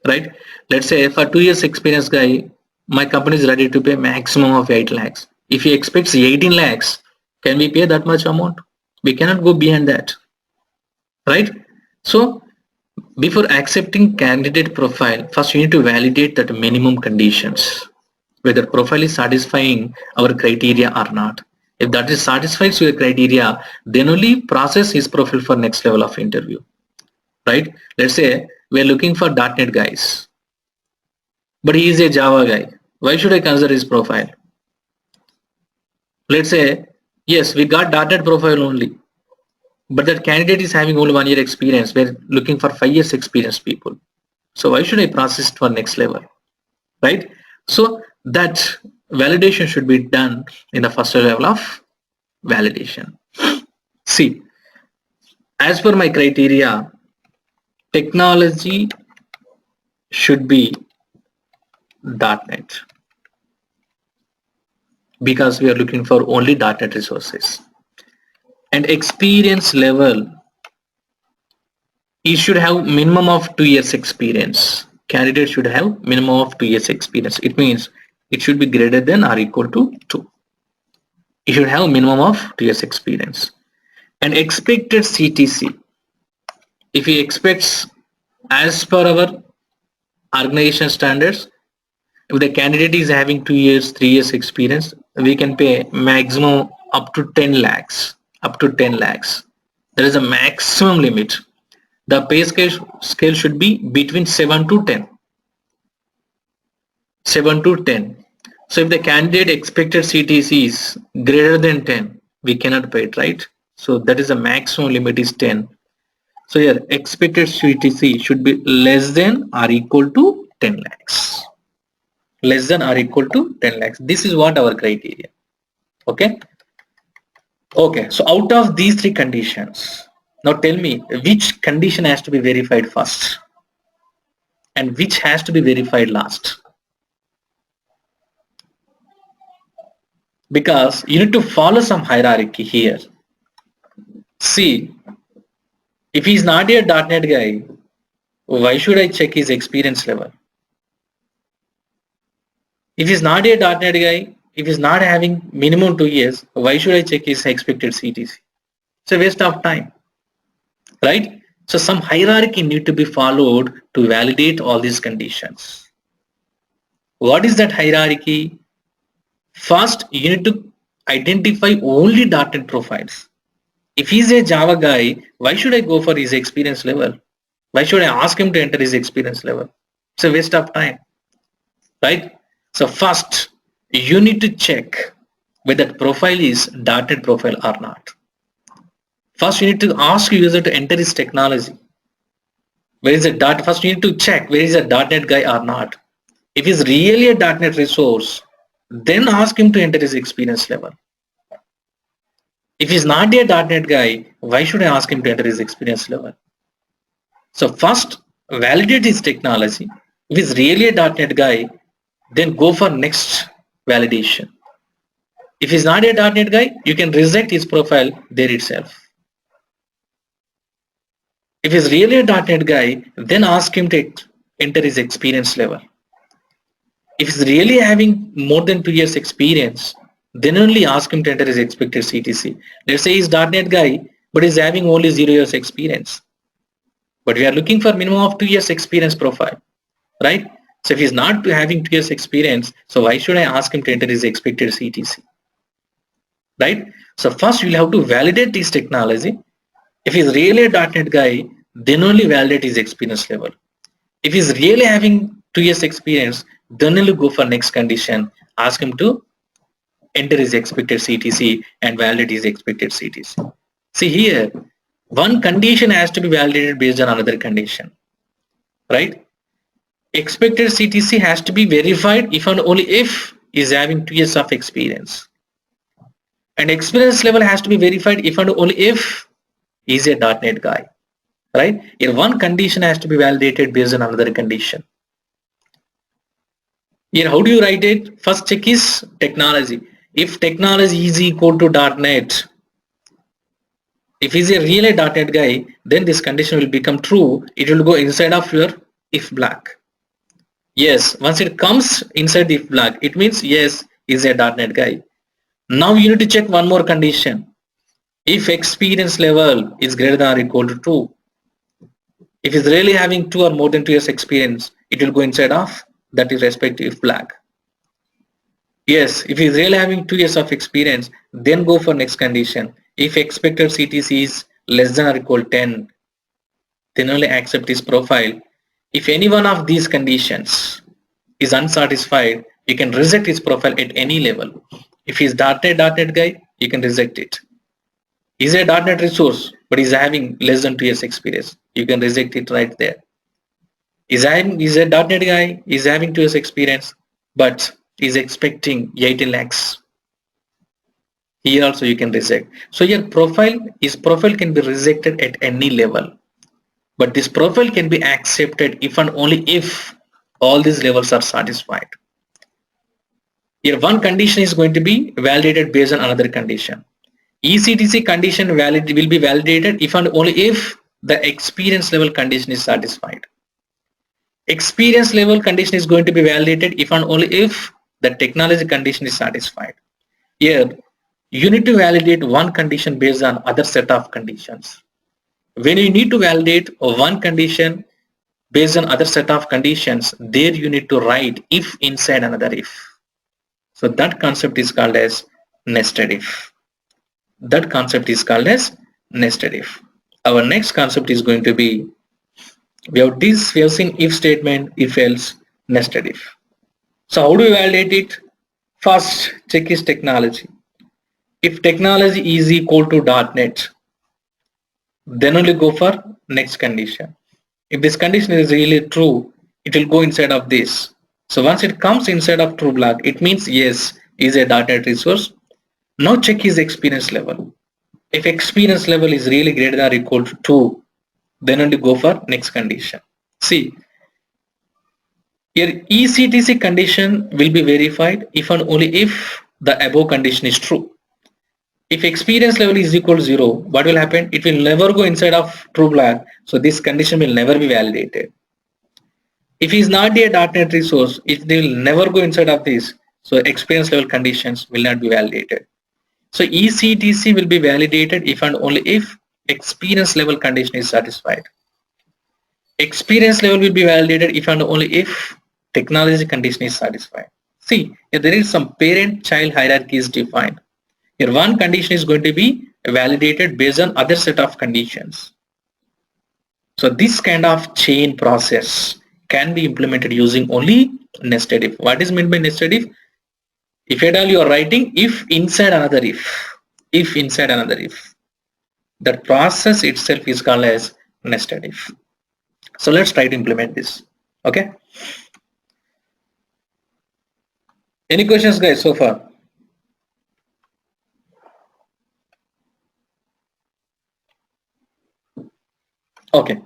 Right? Let's say for 2 years experience guy, my company is ready to pay maximum of 8 lakhs. If he expects 18 lakhs, can we pay that much amount? We cannot go beyond that. Right? So before accepting candidate profile, first you need to validate that minimum conditions, whether profile is satisfying our criteria or not. If that is satisfies your criteria, then only process his profile for next level of interview. Right? Let's say we are looking for .NET guys, but he is a Java guy. Why should I consider his profile? Let's say, yes, we got .NET profile only, but that candidate is having only 1 year experience. We're looking for 5 years experience people. So why should I process it for next level? Right? So that validation should be done in the first level of validation. See, as per my criteria, technology should be .NET because we are looking for only .NET resources. And experience level, he should have minimum of 2 years experience. Candidate should have minimum of 2 years experience. It means it should be greater than or equal to 2. He should have minimum of 2 years experience. And expected CTC, if he expects as per our organization standards, if the candidate is having 2 years, 3 years experience, we can pay maximum up to 10 lakhs. Up to 10 lakhs. There is a maximum limit. The pay scale should be between 7 to 10. 7 to 10. So if the candidate expected CTC is greater than 10, we cannot pay it, right? So that is the maximum limit is 10. So here expected CTC should be less than or equal to 10 lakhs. Less than or equal to 10 lakhs. This is what our criteria. Okay. Okay. So out of these three conditions, now tell me which condition has to be verified first and which has to be verified last. Because you need to follow some hierarchy here. See, if he's not a .NET guy, why should I check his experience level? If he's not a .NET guy, if he's not having minimum 2 years, why should I check his expected CTC? It's a waste of time, right? So some hierarchy need to be followed to validate all these conditions. What is that hierarchy? First, you need to identify only .NET profiles. If he's a Java guy, why should I go for his experience level? Why should I ask him to enter his experience level? It's a waste of time, right? So first, you need to check whether that profile is .NET profile or not. First, you need to ask user to enter his technology. Where is the dot? First, you need to check where is a .NET guy or not. If he's really a .NET resource, then ask him to enter his experience level. If he's not a .NET guy, why should I ask him to enter his experience level? So first, validate his technology. If he's really a .NET guy, then go for next validation. If he's not a .NET guy, you can reject his profile there itself. If he's really a .NET guy, then ask him to enter his experience level. If he's really having more than 2 years experience, then only ask him to enter his expected CTC. Let's say he's .NET guy, but he's having only 0 years experience. But we are looking for minimum of 2 years experience profile, right? So if he's not having 2 years experience, so why should I ask him to enter his expected CTC, right? So first you'll have to validate his technology. If he's really a .NET guy, then only validate his experience level. If he's really having 2 years experience, then only go for next condition, ask him to enter his expected CTC and validate his expected CTC. See here, one condition has to be validated based on another condition, right? Expected CTC has to be verified if and only if is having 2 years of experience. And experience level has to be verified if and only if is a .NET guy, right? Here one condition has to be validated based on another condition. Here how do you write it? First check his technology. If technology is equal to .NET, if he's a really .NET guy, then this condition will become true. It will go inside of your if block. Yes, once it comes inside the if block, it means yes, he's a .NET guy. Now you need to check one more condition. If experience level is greater than or equal to 2, if he's really having 2 or more than 2 years experience, it will go inside of that is respective if block. Yes, if he's really having 2 years of experience, then go for next condition. If expected CTC is less than or equal to 10, then only accept his profile. If any one of these conditions is unsatisfied, you can reject his profile at any level. If he's .NET guy, you can reject it. He's a .NET resource, but he's having less than 2 years experience. You can reject it right there. He's a .NET guy, he's having 2 years experience, but he's expecting 80 lakhs. Here also you can reject. So your profile can be rejected at any level. But this profile can be accepted if and only if all these levels are satisfied. Here one condition is going to be validated based on another condition. ECTC condition will be validated if and only if the experience level condition is satisfied. Experience level condition is going to be validated if and only if the technology condition is satisfied. Here you need to validate one condition based on other set of conditions. When you need to validate one condition based on other set of conditions, there you need to write if inside another if. So that concept is called as nested if. That concept is called as nested if. Our next concept is going to be, we have seen if statement, if else, nested if. So how do we validate it? First, check his technology. If technology is equal to .NET, then only go for next condition. If this condition is really true, it will go inside of this. So once it comes inside of true block, it means yes, is a .NET resource. Now check his experience level. If experience level is really greater than or equal to 2, then only go for next condition. See, here ECTC condition will be verified if and only if the above condition is true. If experience level is equal to 0, what will happen? It will never go inside of true block. So this condition will never be validated. If he is not a .NET resource, it will never go inside of this. So experience level conditions will not be validated. So ECTC will be validated if and only if experience level condition is satisfied. Experience level will be validated if and only if technology condition is satisfied. See, if there is some parent-child hierarchy is defined. Here one condition is going to be validated based on other set of conditions. So this kind of chain process can be implemented using only nested if. What is meant by nested if? If at all you are writing if inside another if inside another if, that process itself is called as nested if. So let's try to implement this. Okay. Any questions, guys, so far? Okay.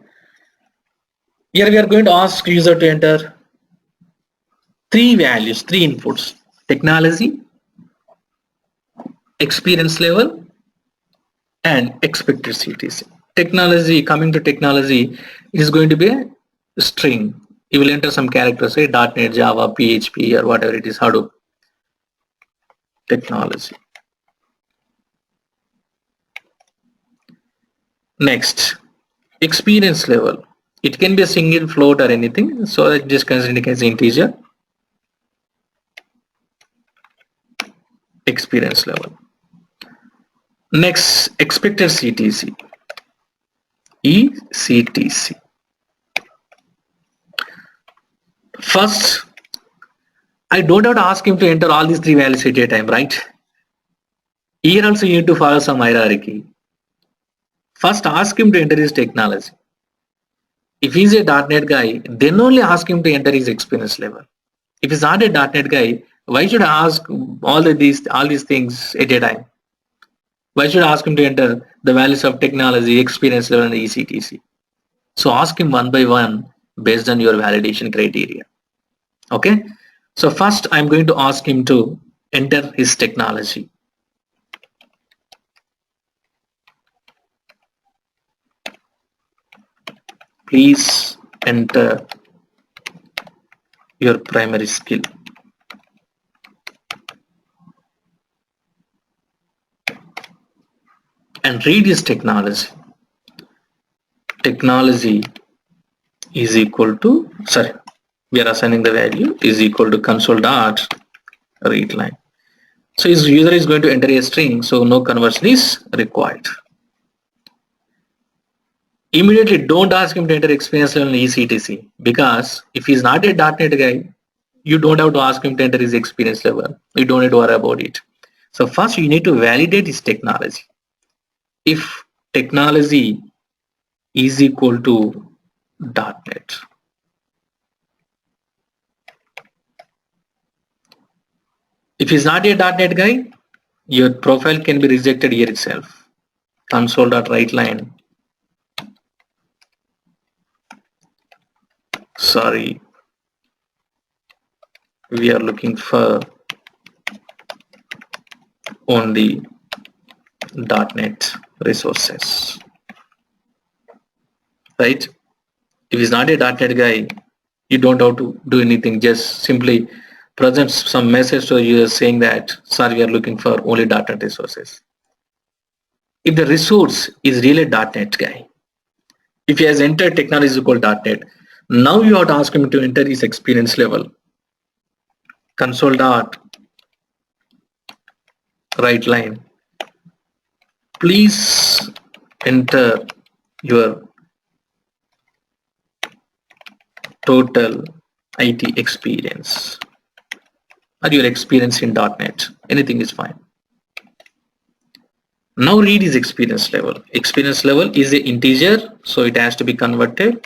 Here we are going to ask user to enter three values, three inputs: technology, experience level, and expected CTC. Technology, coming to technology, it is going to be a string. You will enter some characters, say .NET, Java, PHP, or whatever it is, Hadoop. Technology. Next, experience level. It can be a single float or anything, so just consider it as integer. Experience level. Next, expected CTC. ECTC. First, I don't have to ask him to enter all these three values at a time, right? Here also you need to follow some hierarchy. First, ask him to enter his technology. If he's a .NET guy, then only ask him to enter his experience level. If he's not a .NET guy, why should I ask all these things at a time? Why should I ask him to enter the values of technology, experience level, and ECTC? So ask him one by one based on your validation criteria. Okay. So first I'm going to ask him to enter his technology. Please enter your primary skill. And read his technology. Technology is equal to, sorry, we are assigning the value is equal to console.read line. So his user is going to enter a string, so no conversion is required. Immediately don't ask him to enter experience level in ECTC, because if he's not a .NET guy, you don't have to ask him to enter his experience level. You don't need to worry about it. So first you need to validate his technology. If technology is equal to .NET, if he's not a .NET guy, your profile can be rejected here itself. Console.writeLine. Sorry, we are looking for only .NET resources, right? If he's not a .NET guy, you don't have to do anything, just simply present some message to you saying that, sorry, we are looking for only .NET resources. If the resource is really a .NET guy, if he has entered technology equal .NET, now you have to ask him to enter his experience level. Console.writeLine. Please enter your total IT experience or your experience in .NET. Anything is fine. Now read his experience level. Experience level is an integer, so it has to be converted.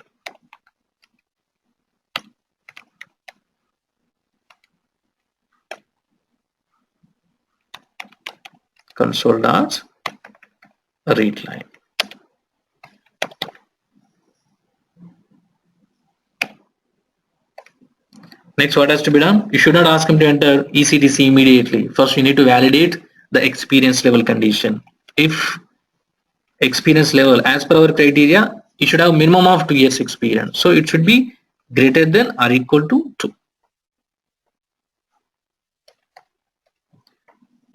Console.readLine. Next, what has to be done? You should not ask him to enter ECTC immediately. First, you need to validate the experience level condition. If experience level, as per our criteria, you should have minimum of 2 years experience. So it should be greater than or equal to 2.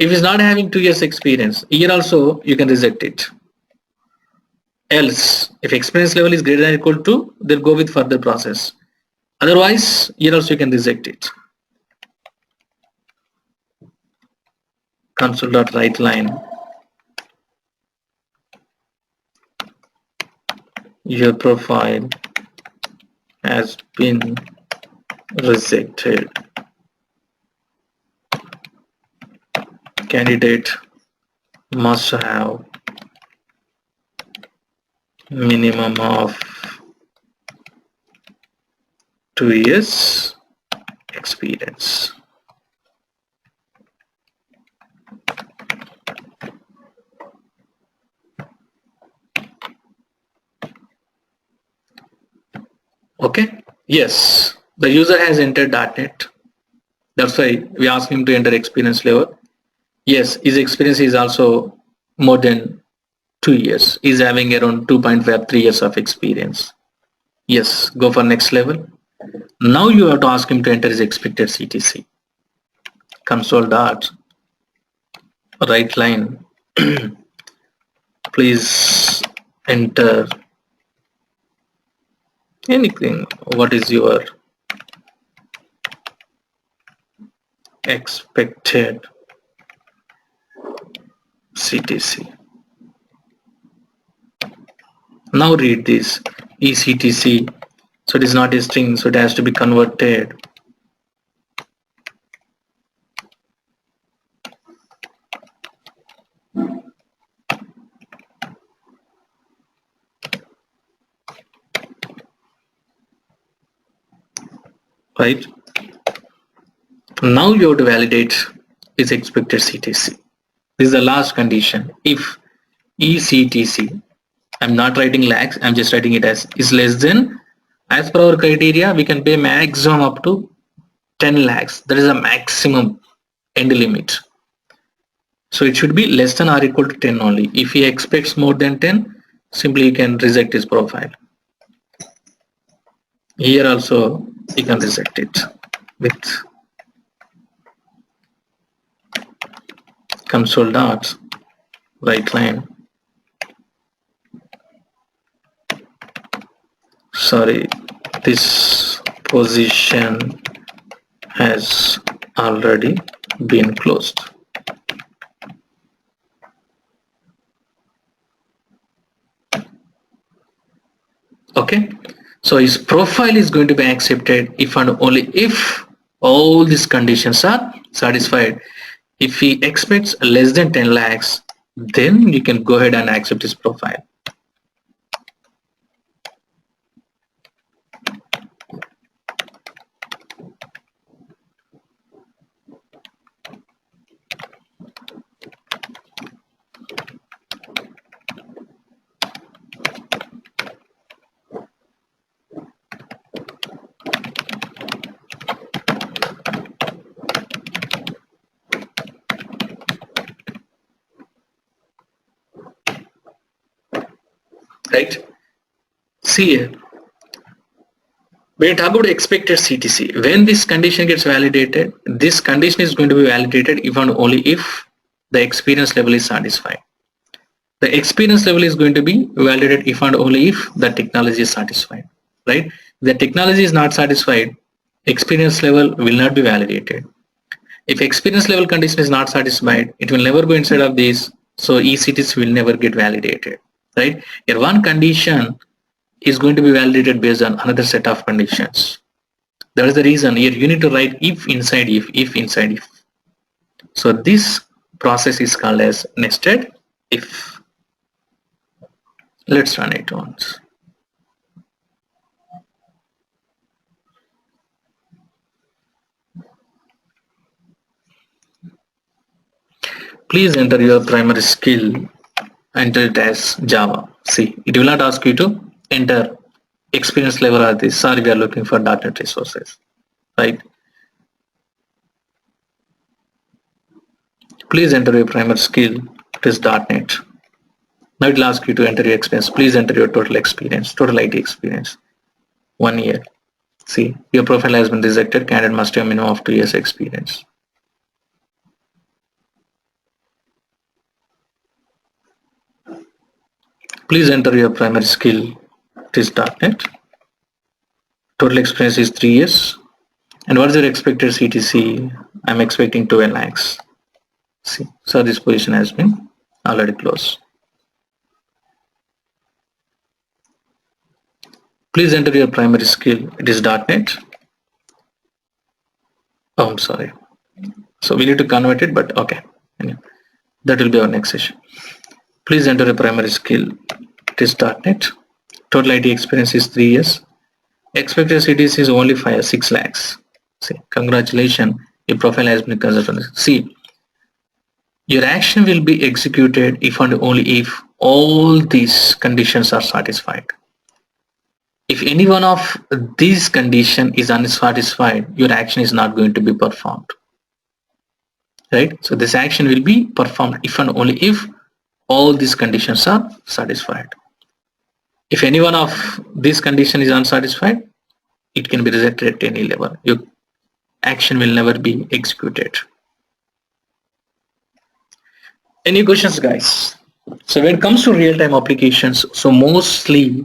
If he's not having 2 years experience, here also you can reject it. Else, if experience level is greater than or equal to, then go with further process. Otherwise, here also you can reject it. Console.writeLine. Your profile has been rejected. Candidate must have minimum of 2 years experience. Okay. Yes, the user has entered .NET. That's why we ask him to enter experience level. Yes, his experience is also more than 2 years. He's having around 2.5 3 years of experience. Yes, go for next level. Now you have to ask him to enter his expected CTC. Console dot write line. Please enter anything. What is your expected CTC? Now read this ECTC. So it is not a string, so it has to be converted. Right? Now you have to validate its expected CTC. This is the last condition. If ECTC, I'm not writing lakhs, I'm just writing it as is less than, as per our criteria, we can pay maximum up to 10 lakhs. That is a maximum end limit. So it should be less than or equal to 10 only. If he expects more than 10, simply you can reject his profile. Here also you can reject it with console dot write line. Sorry, this position has already been closed. Okay, so his profile is going to be accepted if and only if all these conditions are satisfied. If he expects less than 10 lakhs, then you can go ahead and accept his profile. Right? See here, when you talk about expected CTC, when this condition gets validated, this condition is going to be validated if and only if the experience level is satisfied. The experience level is going to be validated if and only if the technology is satisfied. Right? If the technology is not satisfied, experience level will not be validated. If experience level condition is not satisfied, it will never go inside of this, so ECTC will never get validated. Right? Here one condition is going to be validated based on another set of conditions. That is the reason here you need to write if inside if inside if. So this process is called as nested if. Let's run it once. Please enter your primary skill, enter it as Java. See, it will not ask you to enter experience level or this. Sorry, we are looking for .NET resources, right? Please enter your primary skill, it is .NET. Now it will ask you to enter your experience. Please enter your total experience, total IT experience, 1 year. See, your profile has been rejected. Candidate must have minimum of 2 years experience. Please enter your primary skill. It is .NET. Total experience is 3 years. And what is your expected CTC? I'm expecting 12 lakhs. See, so this position has been already closed. Please enter your primary skill. It is .NET. Oh, I'm sorry. So we need to convert it, but okay. Anyway, that will be our next session. Please enter a primary skill. It is .NET. Total IT experience is 3 years. Expected CTC is only 6 lakhs. See, congratulations. Your profile has been considered. See, your action will be executed if and only if all these conditions are satisfied. If any one of these conditions is unsatisfied, your action is not going to be performed. Right? So this action will be performed if and only if all these conditions are satisfied. If any one of these conditions is unsatisfied, it can be rejected at any level. Your action will never be executed. Any questions, guys? So when it comes to real-time applications, so mostly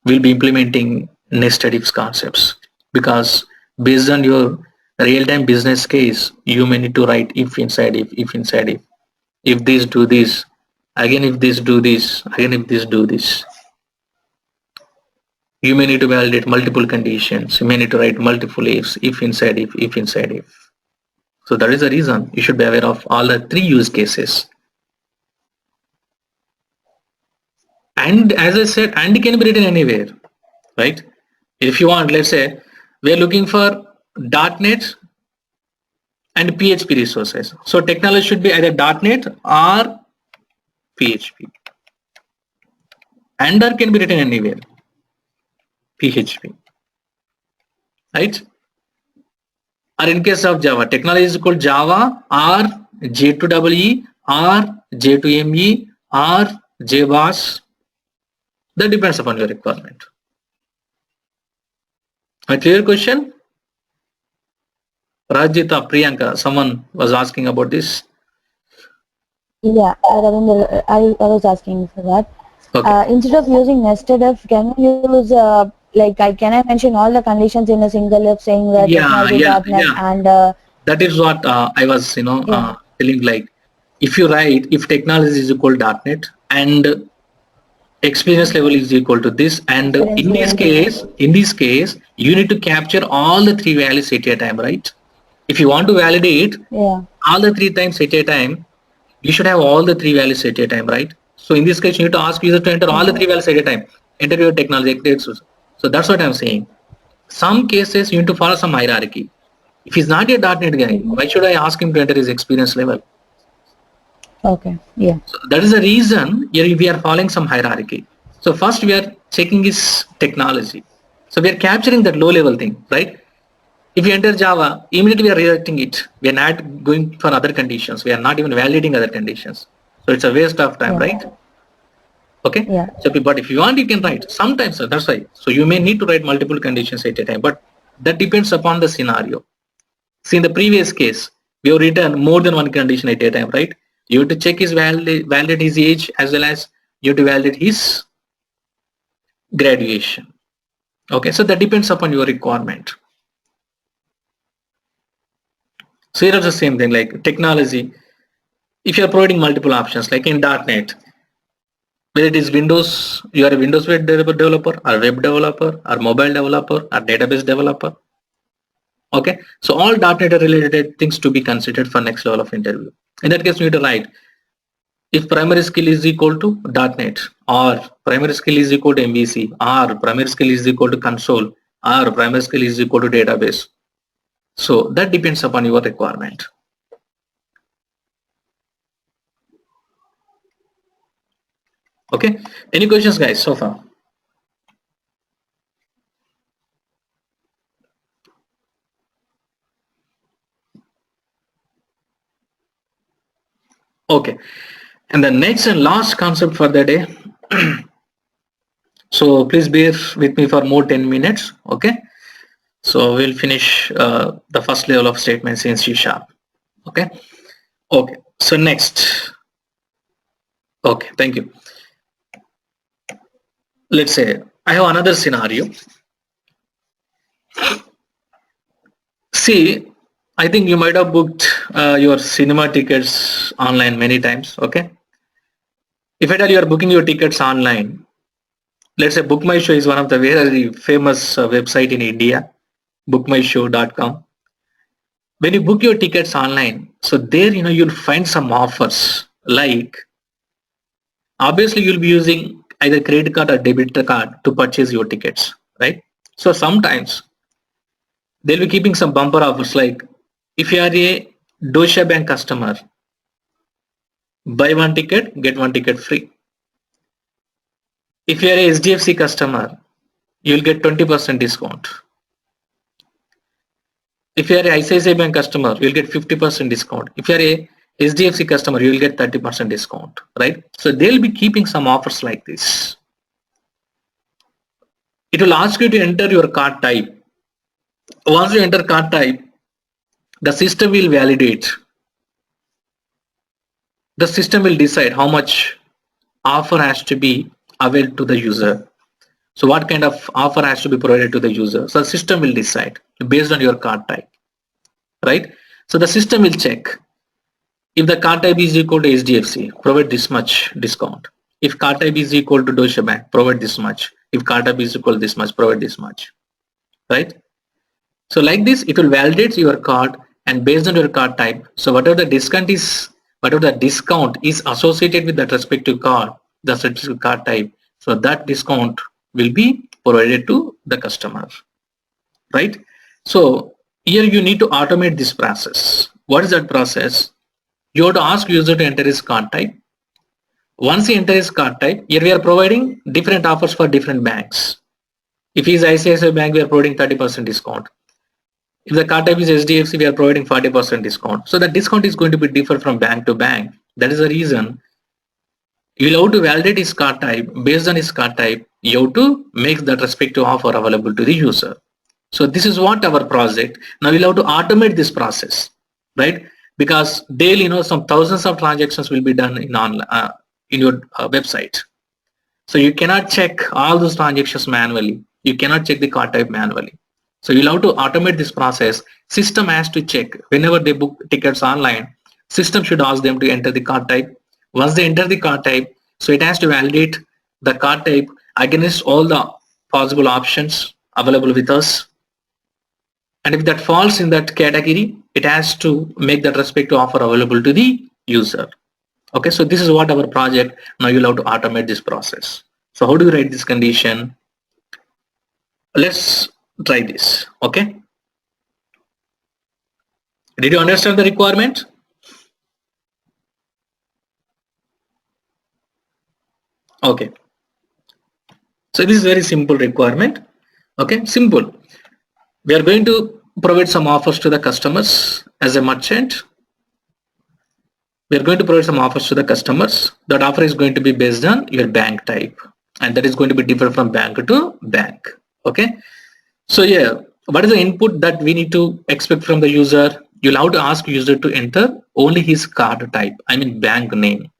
we'll be implementing nested if concepts, because based on your real-time business case, you may need to write if inside if inside if this do this, again if this do this, again if this do this. You may need to validate multiple conditions. You may need to write multiple ifs, if inside if inside if. So that is the reason you should be aware of all the 3 use cases. And as I said, and can be written anywhere, right? If you want, let's say we are looking for .NET and PHP resources. So technology should be either .NET or PHP. And or can be written anywhere. PHP, right? Or in case of Java, technology is called Java or J2EE or J2ME or JBoss. That depends upon your requirement. A clear question? Rajita, Priyanka, someone was asking about this. Yeah, Ravindra, I was asking for that. Okay. Instead of using nested if, can we use can I mention all the conditions in a single if, saying that technology.net and that is what I was telling, like if you write if technology is equal to .NET and experience level is equal to this, and in this case you need to capture all the 3 values at a time, right? If you want to validate all the 3 times at a time, you should have all the 3 values at a time, right? So in this case you need to ask user to enter all the 3 values at a time, enter your technology. So that's what I'm saying. Some cases you need to follow some hierarchy. If he's not a .NET guy, why should I ask him to enter his experience level? Okay, yeah. So that is the reason here we are following some hierarchy. So first we are checking his technology. So we are capturing that low level thing, right? If you enter Java, immediately we are rejecting it. We are not going for other conditions. We are not even validating other conditions. So it's a waste of time, right? Okay. Yeah. So, but if you want, you can write. Sometimes, that's why. So you may need to write multiple conditions at a time, but that depends upon the scenario. See, in the previous case, we have written more than one condition at a time, right? You have to check his validate his age, as well as you have to validate his graduation. Okay, so that depends upon your requirement. So here is the same thing, like technology. If you are providing multiple options, like in .NET, whether it is Windows, you are a Windows web developer, or web developer, or mobile developer, or database developer. Okay, so all .NET related things to be considered for next level of interview. In that case, you need to write if primary skill is equal to .NET, or primary skill is equal to MVC, or primary skill is equal to console, or primary skill is equal to database. So that depends upon your requirement. Okay, any questions, guys, so far? Okay, and the next and last concept for the day. So please bear with me for more 10 minutes. Okay, so we'll finish the first level of statements in C#. Okay, okay, so next. Okay, thank you. let's say I have another scenario. See, I think you might have booked your cinema tickets online many times. Okay, if at all you are booking your tickets online, let's say Book My Show is one of the very famous website in India, bookmyshow.com. When you book your tickets online, so there you'll find some offers, like obviously you'll be using either credit card or debit card to purchase your tickets, right? So sometimes they'll be keeping some bumper offers, like if you are a Deutsche Bank customer, buy one ticket, get one ticket free. If you are a SDFC customer, you'll get 20% discount. If you are a ICICI Bank customer, you'll get 50% discount. If you are a SDFC customer, you will get 30% discount, right? So they'll be keeping some offers like this. It will ask you to enter your card type. Once you enter card type, the system will validate. The system will decide how much offer has to be availed to the user. So what kind of offer has to be provided to the user? So the system will decide based on your card type, right? So the system will check. If the card type is equal to HDFC, provide this much discount. If card type is equal to Deutsche Bank, provide this much. If card type is equal to this much, provide this much, right? So like this, it will validate your card, and based on your card type, so whatever the discount is associated with that respective card, the respective card type, so that discount will be provided to the customer, right? So here you need to automate this process. What is that process? You have to ask user to enter his card type. Once he enters his card type, here we are providing different offers for different banks. If he is ICICI Bank, we are providing 30% discount. If the card type is SDFC, we are providing 40% discount. So the discount is going to be different from bank to bank. That is the reason you will have to validate his card type. Based on his card type, you have to make that respective offer available to the user. So this is what our project. Now we'll have to automate this process, right? Because daily, some thousands of transactions will be done in your website. So you cannot check all those transactions manually. You cannot check the card type manually. So you'll have to automate this process. System has to check whenever they book tickets online. System should ask them to enter the card type. Once they enter the card type, so it has to validate the card type against all the possible options available with us. And if that falls in that category, it has to make that respective offer available to the user. Okay, so this is what our project. Now you'll have to automate this process. So how do you write this condition? Let's try this. Okay, did you understand the requirement? Okay, so this is very simple requirement. Okay, simple. We are going to provide some offers to the customers as a merchant. We are going to provide some offers to the customers. That offer is going to be based on your bank type, and that is going to be different from bank to bank. Okay, so yeah, what is the input that we need to expect from the user? You'll have to ask user to enter only his card type, I mean bank name.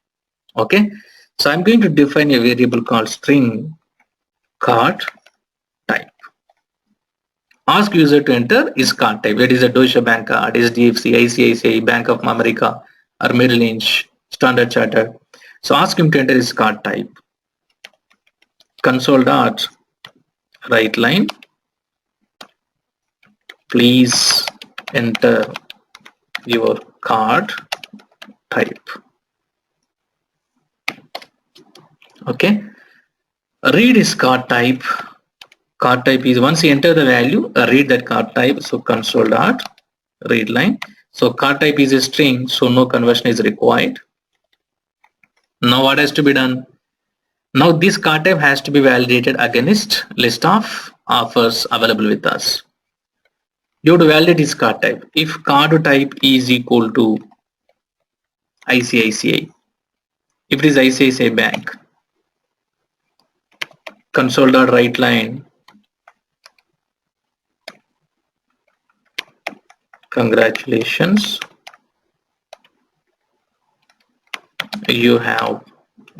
Okay, so I'm going to define a variable called string card type. Ask user to enter his card type. That is a Deutsche Bank card, SDFC, ICICI, Bank of America, or Merrill Lynch, Standard Chartered. So ask him to enter his card type. Console.write line. Please enter your card type. Okay. Read his card type. Card type is, once you enter the value, read that card type. So console.read line. So card type is a string, so no conversion is required. Now what has to be done? Now this card type has to be validated against list of offers available with us. You have to validate this card type. If card type is equal to ICICI, if it is ICICI Bank, console.write line, congratulations, you have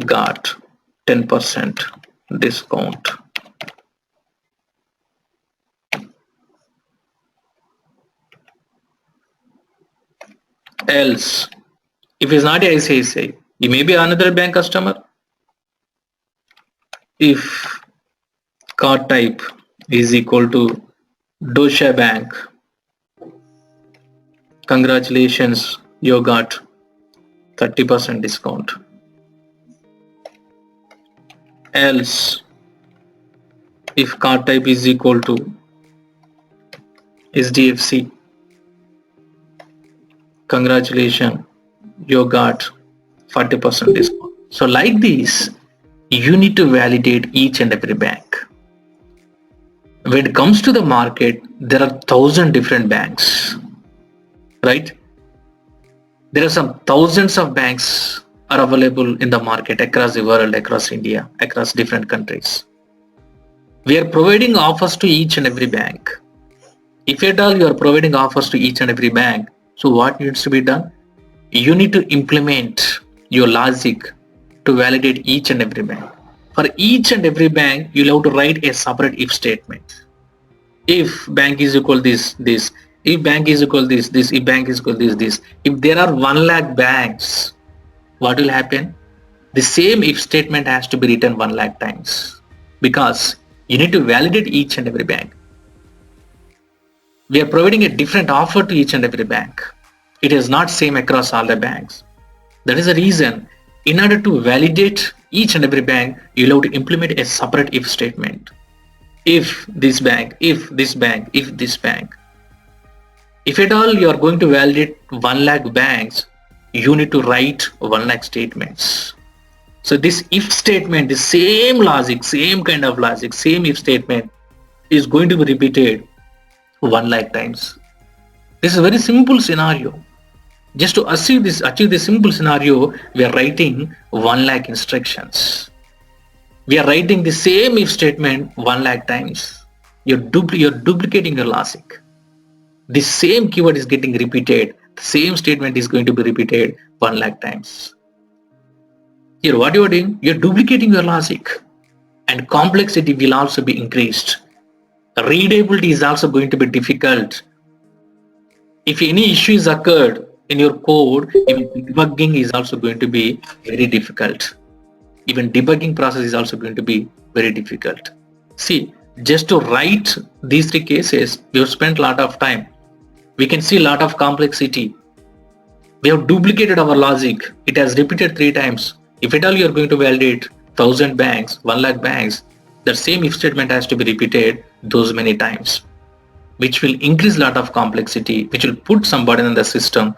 got 10% discount. Else, if it's not ICICI, it may be another bank customer. If card type is equal to Deutsche Bank, congratulations, you got 30% discount. Else, if card type is equal to SDFC, congratulations, you got 40% discount. So like this, you need to validate each and every bank. When it comes to the market, there are 1,000 different banks, right? There are some thousands of banks are available in the market across the world, across India, across different countries. We are providing offers to each and every bank. If at all you are providing offers to each and every bank, so what needs to be done? You need to implement your logic to validate each and every bank. For each and every bank, you'll have to write a separate if statement. If bank is equal this, if bank is equal this, if bank is equal this. If there are 1 lakh banks, what will happen? The same if statement has to be written 1 lakh times, because you need to validate each and every bank. We are providing a different offer to each and every bank. It is not same across all the banks. That is the reason, in order to validate each and every bank, you'll have to implement a separate if statement. If this bank, if this bank, if this bank. If at all you are going to validate 1 lakh banks, you need to write 1 lakh statements. So this if statement, the same logic, same kind of logic, same if statement is going to be repeated 1 lakh times. This is a very simple scenario. Just to achieve this simple scenario, we are writing 1 lakh instructions. We are writing the same if statement 1 lakh times. You're duplicating your logic. The same keyword is getting repeated. The same statement is going to be repeated 1 lakh times. Here, what you are doing? You're duplicating your logic, and complexity will also be increased. Readability is also going to be difficult. If any issues occurred in your code, even debugging is also going to be very difficult. Even debugging process is also going to be very difficult. See, just to write these 3 cases, we have spent a lot of time. We can see a lot of complexity. We have duplicated our logic. It has repeated 3 times. If at all you are going to validate 1,000 banks, 1 lakh banks, the same if statement has to be repeated those many times, which will increase a lot of complexity, which will put some burden on the system.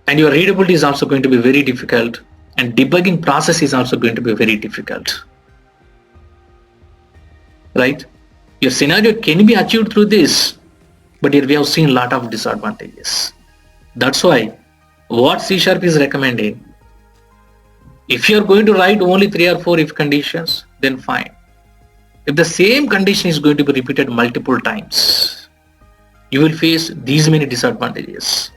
And your readability is also going to be very difficult, and debugging process is also going to be very difficult. Right? Your scenario can be achieved through this, but here we have seen a lot of disadvantages. That's why what C# is recommending, if you are going to write only 3 or 4 if conditions, then fine. If the same condition is going to be repeated multiple times, you will face these many disadvantages.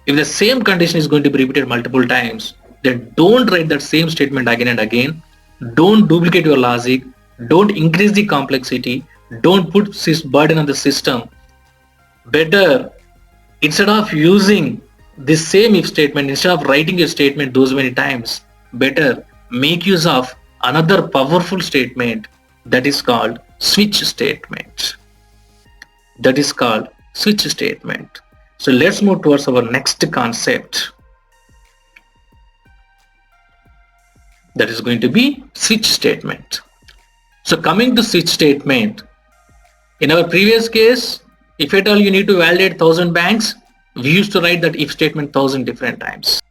If the same condition is going to be repeated multiple times, then don't write that same statement again and again. Don't duplicate your logic. Don't increase the complexity. Don't put this burden on the system. Better, instead of using this same if statement, instead of writing your statement those many times, better make use of another powerful statement that is called switch statement. That is called switch statement. So let's move towards our next concept. That is going to be switch statement. So coming to switch statement, in our previous case, if at all you need to validate 1,000 banks, we used to write that if statement 1,000 different times.